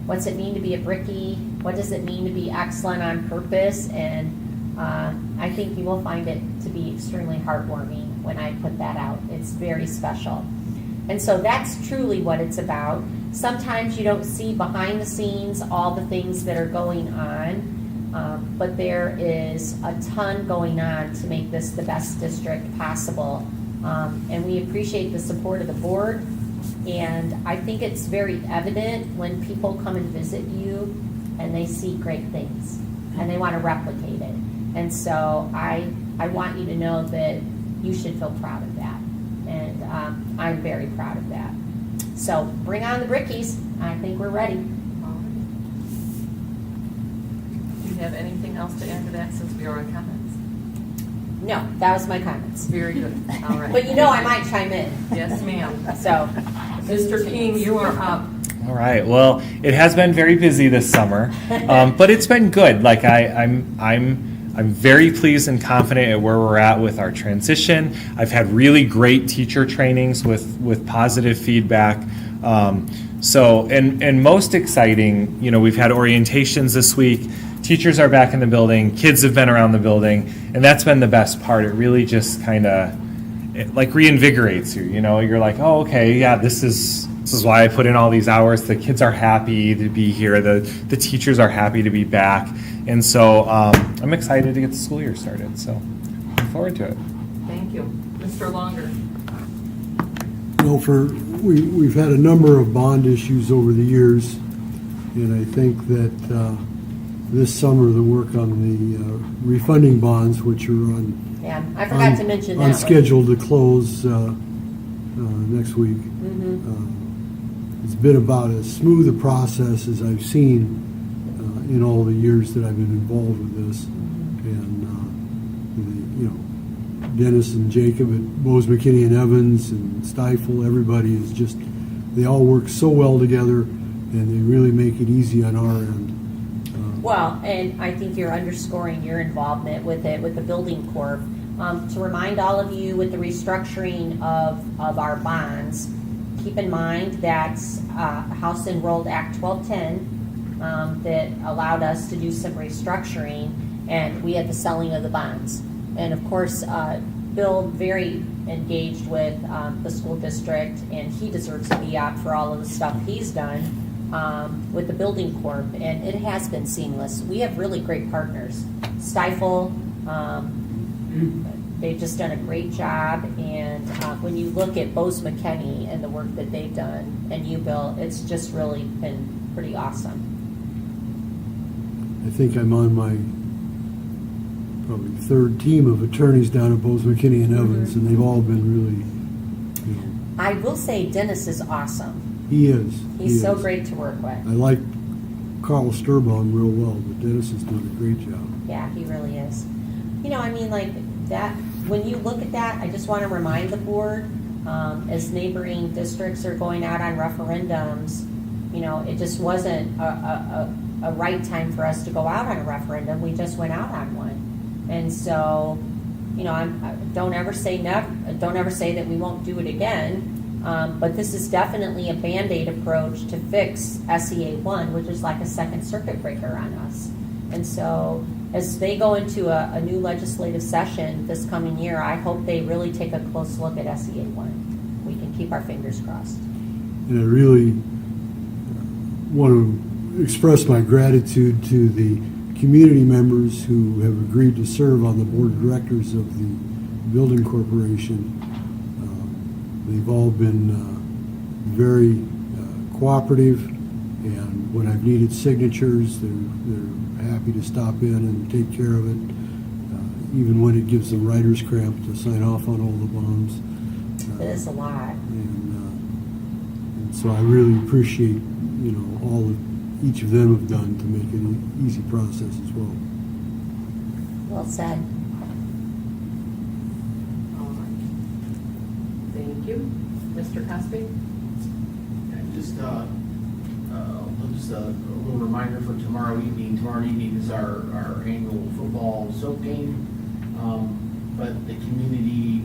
what's it mean to be a Bricky, what does it mean to be excellent on purpose, and I think you will find it to be extremely heartwarming when I put that out. It's very special. And so that's truly what it's about. Sometimes you don't see behind the scenes all the things that are going on. But there is a ton going on to make this the best district possible. And we appreciate the support of the board. And I think it's very evident when people come and visit you and they see great things and they want to replicate it. And so I want you to know that you should feel proud of that. And I'm very proud of that. So bring on the Brickies. I think we're ready. Do you have anything else to add to that since we are on comments? No, that was my comments. Very good. All right. But I might chime in. Yes, ma'am. So, Mr. King, you are up. All right. Well, it has been very busy this summer, but it's been good. Like I'm very pleased and confident at where we're at with our transition. I've had really great teacher trainings with positive feedback. So most exciting, we've had orientations this week. Teachers are back in the building. Kids have been around the building, and that's been the best part. It really just kind of like reinvigorates you. You're like, oh, okay, yeah, this is why I put in all these hours. The kids are happy to be here. The teachers are happy to be back, and so I'm excited to get the school year started. So looking forward to it. Thank you, Mr. Longer. We've had a number of bond issues over the years, and I think that this summer the work on the refunding bonds, which are on I forgot to mention that on schedule to close next week. It's been about as smooth a process as I've seen in all the years that I've been involved with this. And Dennis and Jacob at Bose McKinney and Evans and Stifle, everybody is just, they all work so well together, and they really make it easy on our end. Well, and I think you're underscoring your involvement with it, with the building corp. To remind all of you with the restructuring of our bonds, keep in mind that's House Enrolled Act 1210 that allowed us to do some restructuring, and we had the selling of the bonds. And of course, Bill very engaged with the school district, and he deserves a BOP for all of the stuff he's done with the building corp, and it has been seamless. We have really great partners. Stifle, they've just done a great job, and when you look at Bose McKinney and the work that they've done, and you, Bill, it's just really been pretty awesome. I think I'm on my probably third team of attorneys down at Bose McKinney and Evans, and they've all been really, you know, I will say Dennis is awesome. he is. He's so is. great to work with. I like Carl Sturbaum real well, but Dennis is doing a great job. Yeah, he really is. You know, I mean, like that, when you look at that, I just want to remind the board, as neighboring districts are going out on referendums, you know, it just wasn't a right time for us to go out on a referendum. We just went out on one. And so, you know, don't ever say never, don't ever say that we won't do it again. But this is definitely a Band-Aid approach to fix SEA 1, which is like a second circuit breaker on us. And so as they go into a new legislative session this coming year, I hope they really take a close look at SEA 1. We can keep our fingers crossed. And I really want to express my gratitude to the community members who have agreed to serve on the board of directors of the building corporation. They've all been very cooperative, and when I've needed signatures, they're happy to stop in and take care of it, even when it gives them writer's cramp to sign off on all the bonds. It is a lot. And so I really appreciate, you know, all that each of them have done to make it an easy process as well. Well said. All right. Thank you. Mr. Cosby? And just a little reminder for tomorrow evening. Tomorrow evening is our annual football soap game. But the community,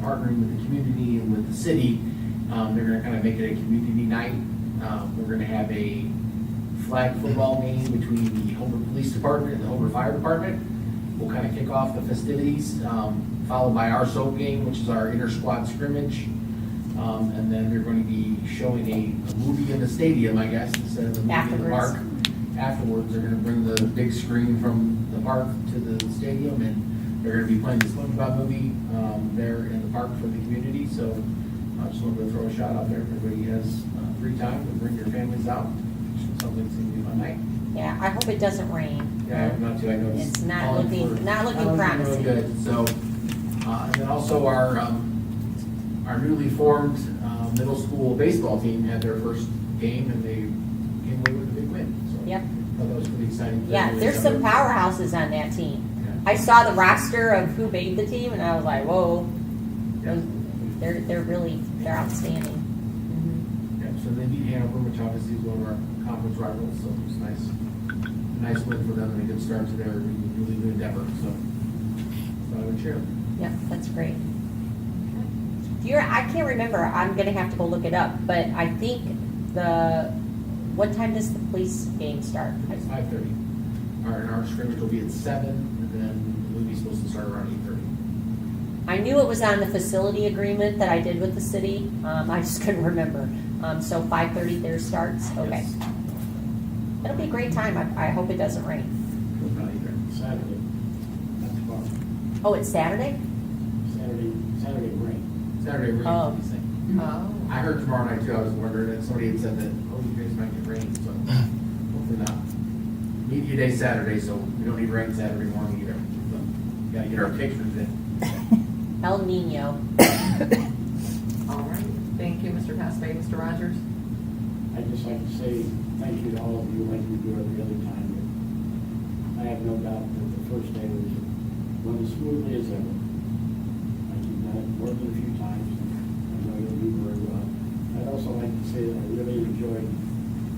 partnering with the community and with the city, they're going to kind of make it a community night. We're going to have a flag football game between the Hobart Police Department and the Hobart Fire Department. We'll kind of kick off the festivities, followed by our soap game, which is our inter-squad scrimmage. And then they're going to be showing a movie in the stadium, I guess, instead of the movie in the park. Afterwards, they're going to bring the big screen from the park to the stadium, and they're going to be playing the SpongeBob movie there in the park for the community. So I just wanted to throw a shout out there. If everybody has free time, to bring your families out. Something's going to be a fun night. Yeah, I hope it doesn't rain. Yeah, not too. I know It's not looking promising. Really good. So, and then also our newly formed middle school baseball team had their first game, and they came away with a big win. So Yep. I thought that was pretty exciting. Yeah, there's some powerhouses on that team. Yeah. I saw the roster of who made the team, and I was like, whoa, Yeah. they're outstanding. Yeah, so they beat Hanover, which obviously is one of our conference rivals, so it was nice win for them and a good start to their really good endeavor. So I would cheer. Yep, that's great. I can't remember. I'm gonna have to go look it up, but I think what time does the police game start? It's 5:30. Our scrimmage will be at 7, and then the movie's supposed to start around 8:30. I knew it was on the facility agreement that I did with the city. I just couldn't remember. So 5:30 theirs starts. Okay, Yes. it'll be a great time. I hope it doesn't rain. We'll probably be there. Saturday, not too far. Oh, it's Saturday. Saturday rain. Saturday rain, Oh. he's saying. Oh. I heard tomorrow night too. I was wondering, and somebody had said that, oh, you guys might get rain, so hopefully not. Media day Saturday, so we don't need rain Saturday morning either. But we gotta get our pictures in. El Nino. All right. Thank you, Mr. Cosby. Mr. Rogers? I'd just like to say thank you to all of you like we do every other time. I have no doubt that the first day went as smoothly as ever. You've done it more than a few times. I know you'll do very well. I'd also like to say that I really enjoyed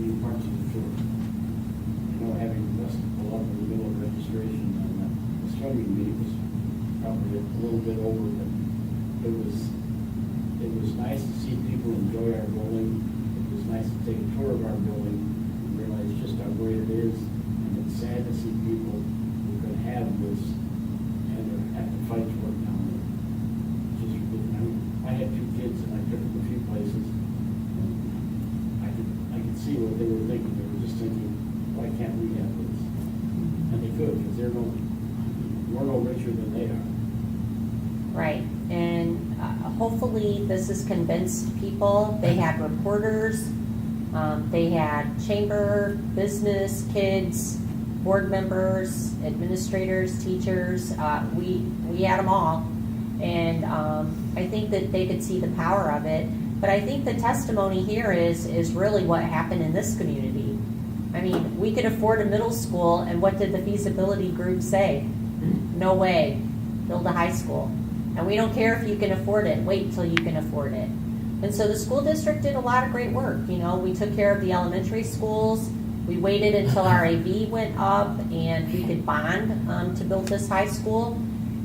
being parts of the tour. You know, having messed a lot in the middle of registration and the swimming meet was probably a little bit over, but it was nice to see people enjoy our building. It was nice to take a tour of our building and realize just how great it is. And it's sad to see people who could have this and have to fight for it down there. see what they were thinking. They were just thinking, why can't we have this? And they could, because we're no richer than they are. Right, and hopefully this has convinced people. They had reporters, they had chamber, business, kids, board members, administrators, teachers. We had them all. And I think that they could see the power of it. But I think the testimony here is really what happened in this community. I mean, we could afford a middle school, and what did the feasibility group say? No way, build a high school. And we don't care if you can afford it, wait till you can afford it. And so the school district did a lot of great work. You know, we took care of the elementary schools. We waited until our AV went up and we could bond to build this high school.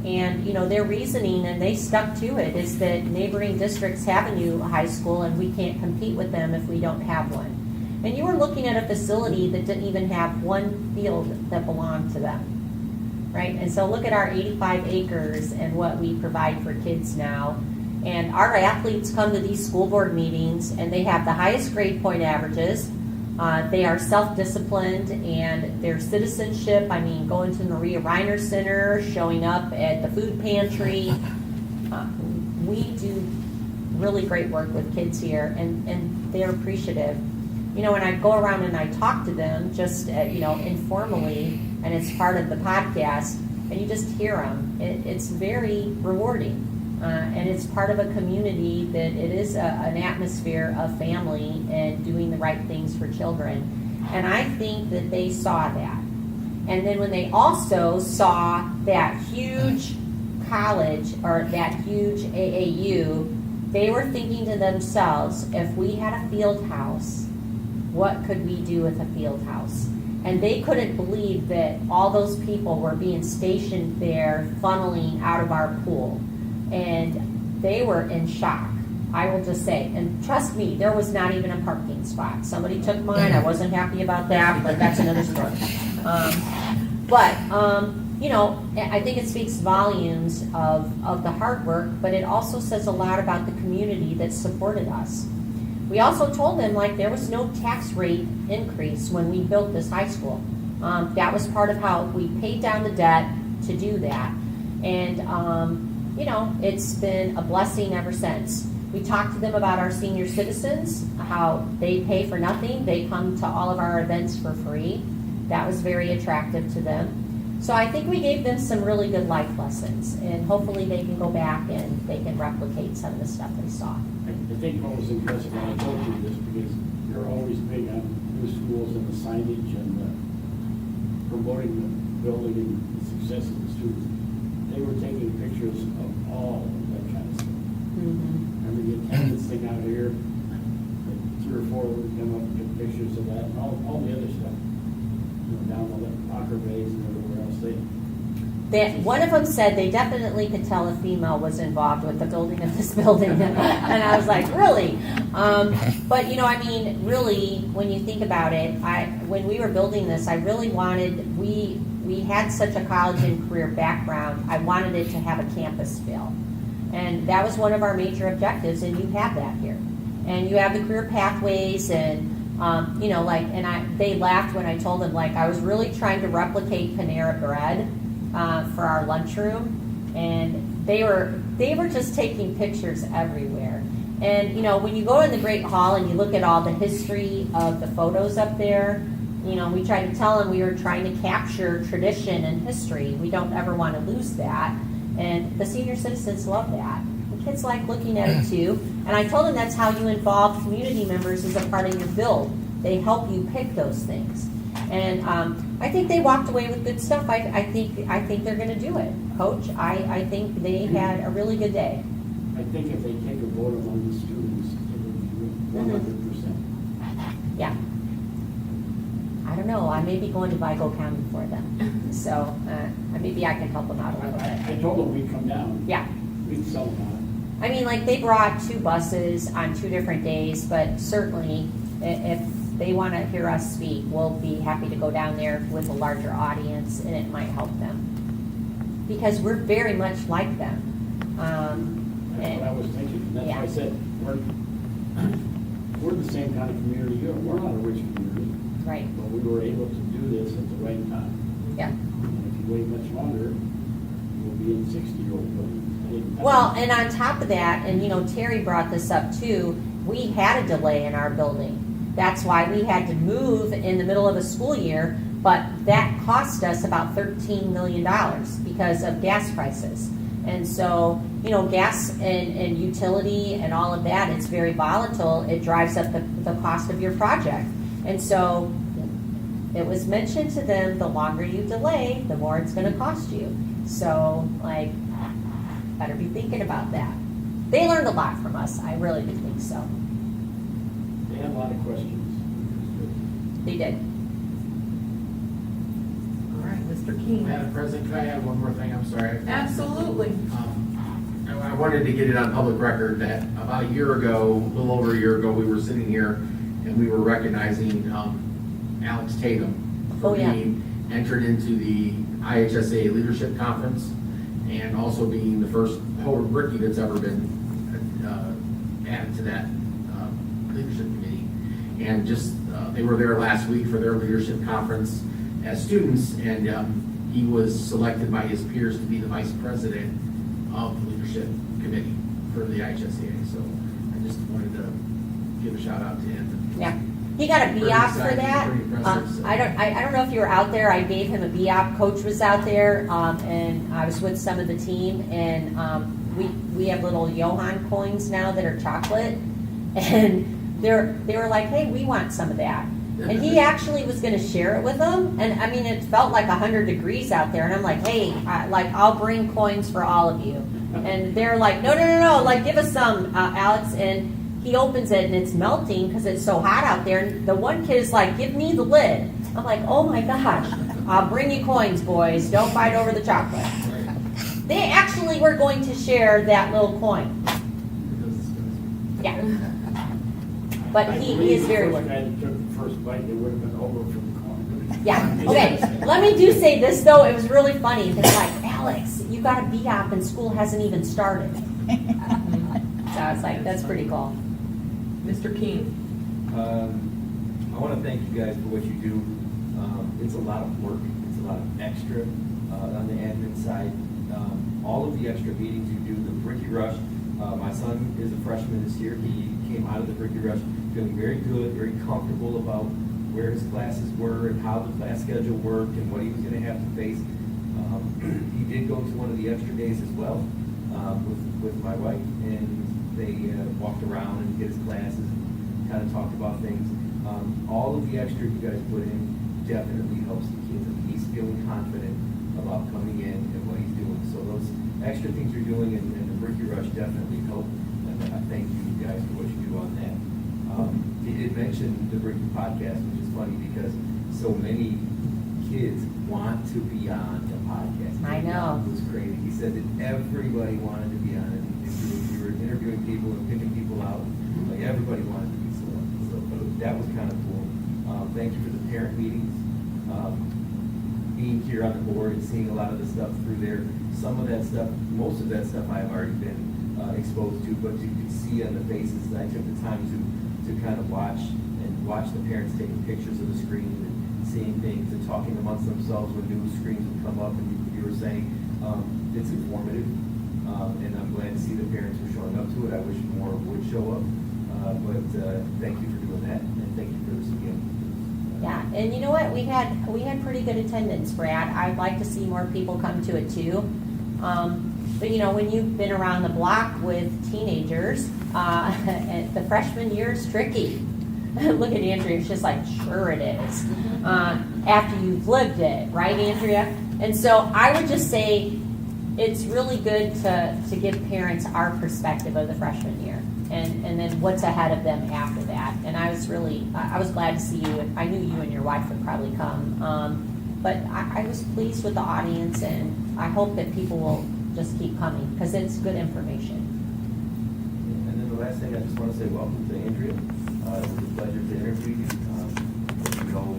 And, you know, their reasoning, and they stuck to it, is that neighboring districts have a new high school and we can't compete with them if we don't have one. And you were looking at a facility that didn't even have one field that belonged to them, right? And so look at our 85 acres and what we provide for kids now. And our athletes come to these school board meetings and they have the highest grade point averages. They are self-disciplined, and their citizenship, I mean, going to the Maria Reiner Center, showing up at the food pantry. We do really great work with kids here, and they're appreciative. You know, when I go around and I talk to them, just, you know, informally, and it's part of the podcast, and you just hear them, it's very rewarding. And it's part of a community that it is an atmosphere of family and doing the right things for children. And I think that they saw that. And then when they also saw that huge college or that huge AAU, they were thinking to themselves, if we had a field house, what could we do with a field house? And they couldn't believe that all those people were being stationed there, funneling out of our pool. And they were in shock, I will just say. And trust me, there was not even a parking spot. Somebody took mine. I wasn't happy about that, but that's another story. You know, I think it speaks volumes of the hard work, but it also says a lot about the community that supported us. We also told them, like, there was no tax rate increase when we built this high school. That was part of how we paid down the debt to do that. And, you know, it's been a blessing ever since. We talked to them about our senior citizens, how they pay for nothing. They come to all of our events for free. That was very attractive to them. So I think we gave them some really good life lessons, and hopefully they can go back and they can replicate some of the stuff they saw. I think what was impressive when I told you this, because you're always big on new schools and the signage and the promoting the building and the success of the students. They were taking pictures of all of that kind of stuff. Mm-hmm. Remember the attendance thing out here? 3 or 4 would come up and take pictures of that and all the other stuff. You know, down the locker bays and everywhere else. One of them said they definitely could tell a female was involved with the building of this building. And I was like, really? But, you know, I mean, really, when you think about it, when we were building this, I really wanted, we had such a college and career background, I wanted it to have a campus feel. And that was one of our major objectives, and you have that here. And you have the career pathways, and, you know, like, and they laughed when I told them, like, I was really trying to replicate Panera Bread for our lunchroom, and they were just taking pictures everywhere. And, you know, when you go in the Great Hall and you look at all the history of the photos up there, you know, we tried to tell them we were trying to capture tradition and history. We don't ever want to lose that. And the senior citizens love that. The kids like looking at it too. And I told them that's how you involve community members as a part of your build. They help you pick those things. And I think they walked away with good stuff. I think they're going to do it, Coach. I think they had a really good day. I think if they take a vote among the students, it would be 100%. Yeah. I don't know. I may be going to Vigo County for them. So maybe I can help them out a little bit. I told them we'd come down. Yeah. We'd sell them on I mean, like, they brought 2 buses on 2 different days, but certainly if they want to hear us speak, we'll be happy to go down there with a larger audience, and it might help them. Because we're very much like them. That's what I was thinking. And that's why I said, we're the same kind of community you are. We're not a rich community, Right, but we were able to do this at the right time. yeah. And if you wait much longer, you'll be in 60-year-old buildings. Well, and on top of that, and you know, Terry brought this up too, we had a delay in our building. That's why we had to move in the middle of a school year, but that cost us about $13 million because of gas prices. And so, you know, gas and utility and all of that, it's very volatile. It drives up the cost of your project. And so it was mentioned to them, the longer you delay, the more it's going to cost you. So, like, better be thinking about that. They learned a lot from us. I really do think so. They had a lot of questions. They did. All right, Mr. King. Madam President, can I add one more thing? I'm sorry. Absolutely. I wanted to get it on public record that about a year ago, a little over a year ago, we were sitting here and we were recognizing Alex Tatum Oh, for yeah. being entered into the IHSA Leadership Conference and also being the first Hobart Brickie that's ever been added to that leadership committee. And just, they were there last week for their leadership conference as students, and he was selected by his peers to be the vice president of the leadership committee for the IHSA. So I just wanted to give a shout out to him. Yeah. He got a Pretty BOP for exciting, that. pretty impressive, so. I don't know if you were out there. I gave him a BOP. Coach was out there, and I was with some of the team, and we have little Johan coins now that are chocolate, and they were like, hey, we want some of that. And he actually was going to share it with them, and I mean, it felt like 100 degrees out there, and I'm like, hey, I'll bring coins for all of you. And they're like, no, like, give us some, Alex. And he opens it, and it's melting because it's so hot out there. And the one kid is like, give me the lid. I'm like, oh my gosh, I'll bring you coins, boys. Don't fight over the chocolate. They actually were going to share that little coin. Yeah. But he is very The first guy that took the first bite, they would have been over for the coin. Yeah. Okay. Let me do say this though. It was really funny. They're like, Alex, you got a BOP and school hasn't even started. So I was like, that's pretty cool. Mr. King. I want to thank you guys for what you do. It's a lot of work. It's a lot of extra on the admin side. All of the extra meetings you do, the Brickie Rush. My son is a freshman this year. He came out of the Brickie Rush feeling very good, very comfortable about where his classes were and how the class schedule worked and what he was going to have to face. He did go to one of the extra days as well with my wife, and they walked around and did his classes and kind of talked about things. All of the extra you guys put in definitely helps the kids, and he's feeling confident about coming in and what he's doing. So those extra things you're doing in the Brickie Rush definitely help, and I thank you guys for what you do on that. He did mention the Brickie podcast, which is funny because so many kids want to be on the podcast. I know. It was crazy. He said that everybody wanted to be on it. If you were interviewing people and picking people out, like everybody wanted to be selected. So that was kind of cool. Thank you for the parent meetings. Being here on the board and seeing a lot of the stuff through there. Some of that stuff, most of that stuff I have already been exposed to, but you could see on the faces that I took the time to kind of watch the parents taking pictures of the screen and seeing things and talking amongst themselves when new screens would come up, and you were saying it's informative, and I'm glad to see the parents were showing up to it. I wish more would show up, but thank you for doing that, and thank you for this again. Yeah, and you know what? We had pretty good attendance, Brad. I'd like to see more people come to it too. But you know, when you've been around the block with teenagers, the freshman year is tricky. Look at Andrea; it's just like, sure it is. After you've lived it, right, Andrea? And so I would just say it's really good to give parents our perspective of the freshman year, and then what's ahead of them after that. And I was glad to see you. I knew you and your wife would probably come, but I was pleased with the audience, and I hope that people will just keep coming because it's good information. And then the last thing, I just want to say welcome to Andrea. It was a pleasure to interview you. You know,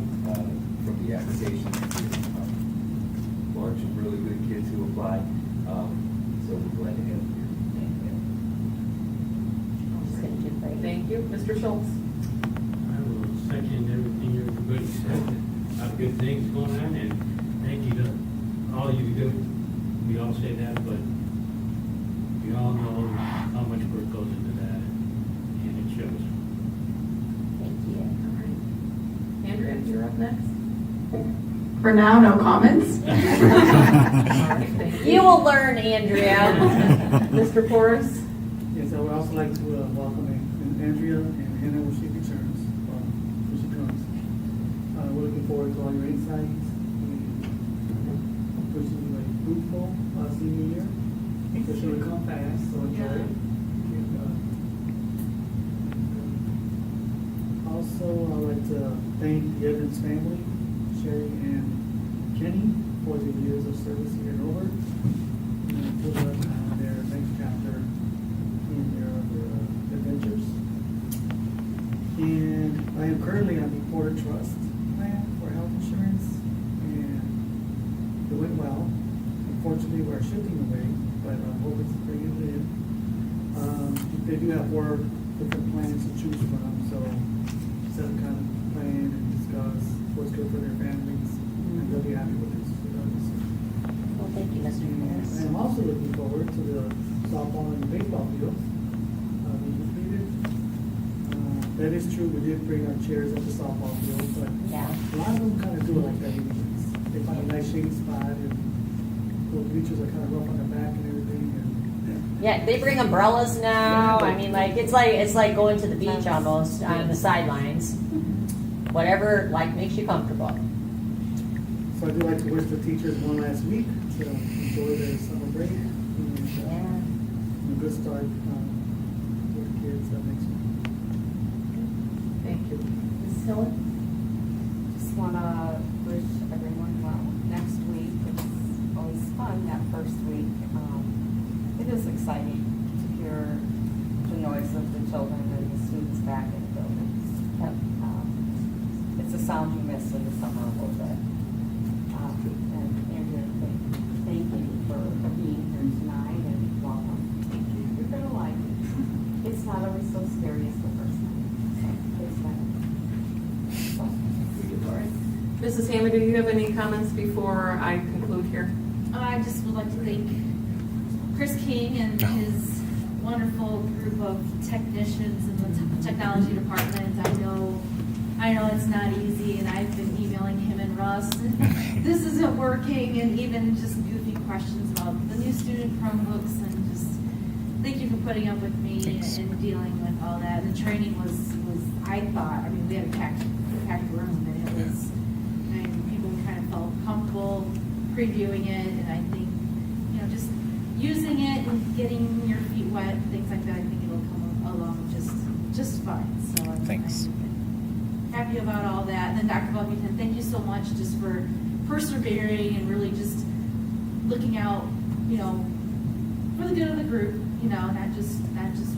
from the application, bunch of really good kids who applied. So we're glad to have you here. It's going to do great. Thank you. Mr. Schultz. second everything everybody said. A lot of good things going on, and thank you to all you do. We all say that, but we all know how much work goes into that, and it shows. Thank you. All right. Andrea, you're up next. For now, no comments. All right, thank You will learn, Andrea. Mr. Porras? Yes, I would also like to welcome Andrea and Hannah when she returns, when she comes. We're looking forward to all your insights and wishing you a fruitful senior year. It's going to come fast, so enjoy it. Also, I'd like to thank the Evans family, Sherry and Kenny, for the years of service here in Hobart. And put us on their next chapter in their adventures. And I am currently on the Porter Trust plan for health insurance, and it went well. Unfortunately, we're shifting away, but I hope it's bringing it in. They do have 4 different plans to choose from, so set a kind of plan and discuss what's good for their families, and they'll be happy with this. Well, thank you, Mr. Harris. I am also looking forward to the softball and baseball fields being completed. That is true, we did bring our chairs at the softball field, but Yeah. a lot of them kind of do it like that. They find a nice shady spot, and those bleachers are kind of rough on the back and everything. And Yeah, they bring umbrellas now. I mean, like it's like going to the beach almost on the sidelines. Whatever, like, makes you comfortable. so I do like to wish the teachers one last week to enjoy their summer break and a good start with the kids next week. Thank you. Ms. Hiller? Just want to wish everyone well next week. It's always fun that first week. It is exciting to hear the noise of the children and the students back in the buildings. Yep. It's a sound you miss in the summer a little bit. And Andrea, thank you for being here tonight and welcome. You're going to like it. It's not always so scary as the first time. So it's fun. All right. Mrs. Hammond, do you have any comments before I conclude here? I just would like to thank Chris King and his wonderful group of technicians in the technology department. I know it's not easy, and I've been emailing him and Russ. This isn't working, and even just goofy questions about the new student Chromebooks, and just thank you for putting up with me and dealing with all that. The training was I thought, I mean, we had a packed room, and it was, people kind of felt comfortable previewing it, and I think, just using it and getting your feet wet, things like that, I think it'll come along just fine. So I'm happy about all that. And then Dr. Buffington, thank you so much just for persevering and really just looking out, for the good of the group, not just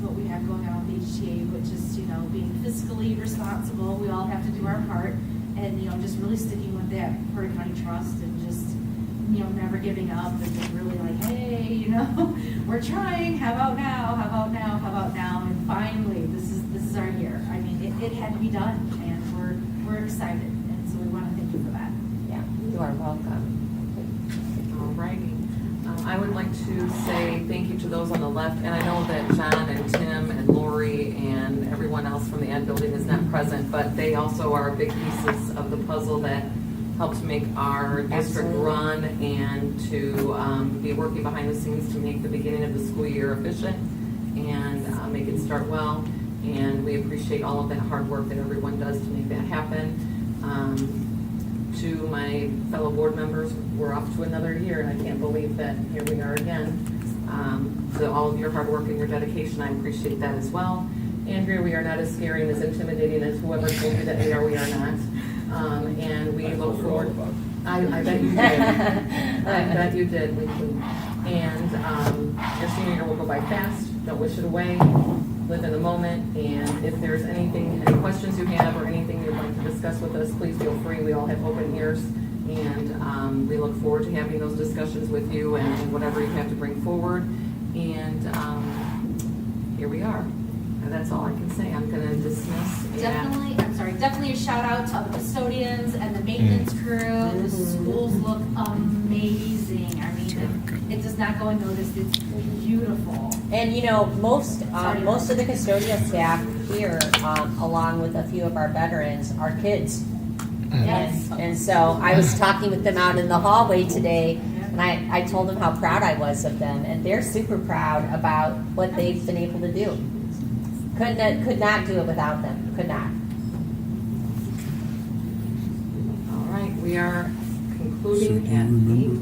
what we have going on with HTA, but just, being fiscally responsible. We all have to do our part, and, just really sticking with that Porter County Trust, and just, never giving up, and just really like, hey, we're trying, how about now, and finally, this is our year. I mean, it had to be done, and we're excited, and so we want to thank you for that. Yeah, you are welcome. All righty. I would like to say thank you to those on the left, and I know that John and Tim and Lori and everyone else from the Ed building is not present, but they also are big pieces of the puzzle that help to make our district run and to be working behind the scenes to make the beginning of the school year efficient and make it start well. And we appreciate all of that hard work that everyone does to make that happen. To my fellow board members, we're off to another year, and I can't believe that here we are again. To all of your hard work and your dedication, I appreciate that as well. Andrea, we are not as scary and as intimidating as whoever told you that we are not. And we look forward. I bet you did. I bet you did. And your senior year will go by fast. Don't wish it away. Live in the moment. And if there's any questions you have or anything you'd like to discuss with us, please feel free. We all have open ears. And we look forward to having those discussions with you and whatever you have to bring forward. And here we are. And that's all I can say. I'm going to dismiss. Definitely definitely a shout out to the custodians and the maintenance crew. The schools look amazing. I mean, it does not go unnoticed. It's beautiful. And you know, most of the custodial staff here, along with a few of our veterans, are kids. Yes. And so I was talking with them out in the hallway today, and I told them how proud I was of them, and they're super proud about what they've been able to do. Could not do it without them. Could not. All right, we are So do concluding you at remember?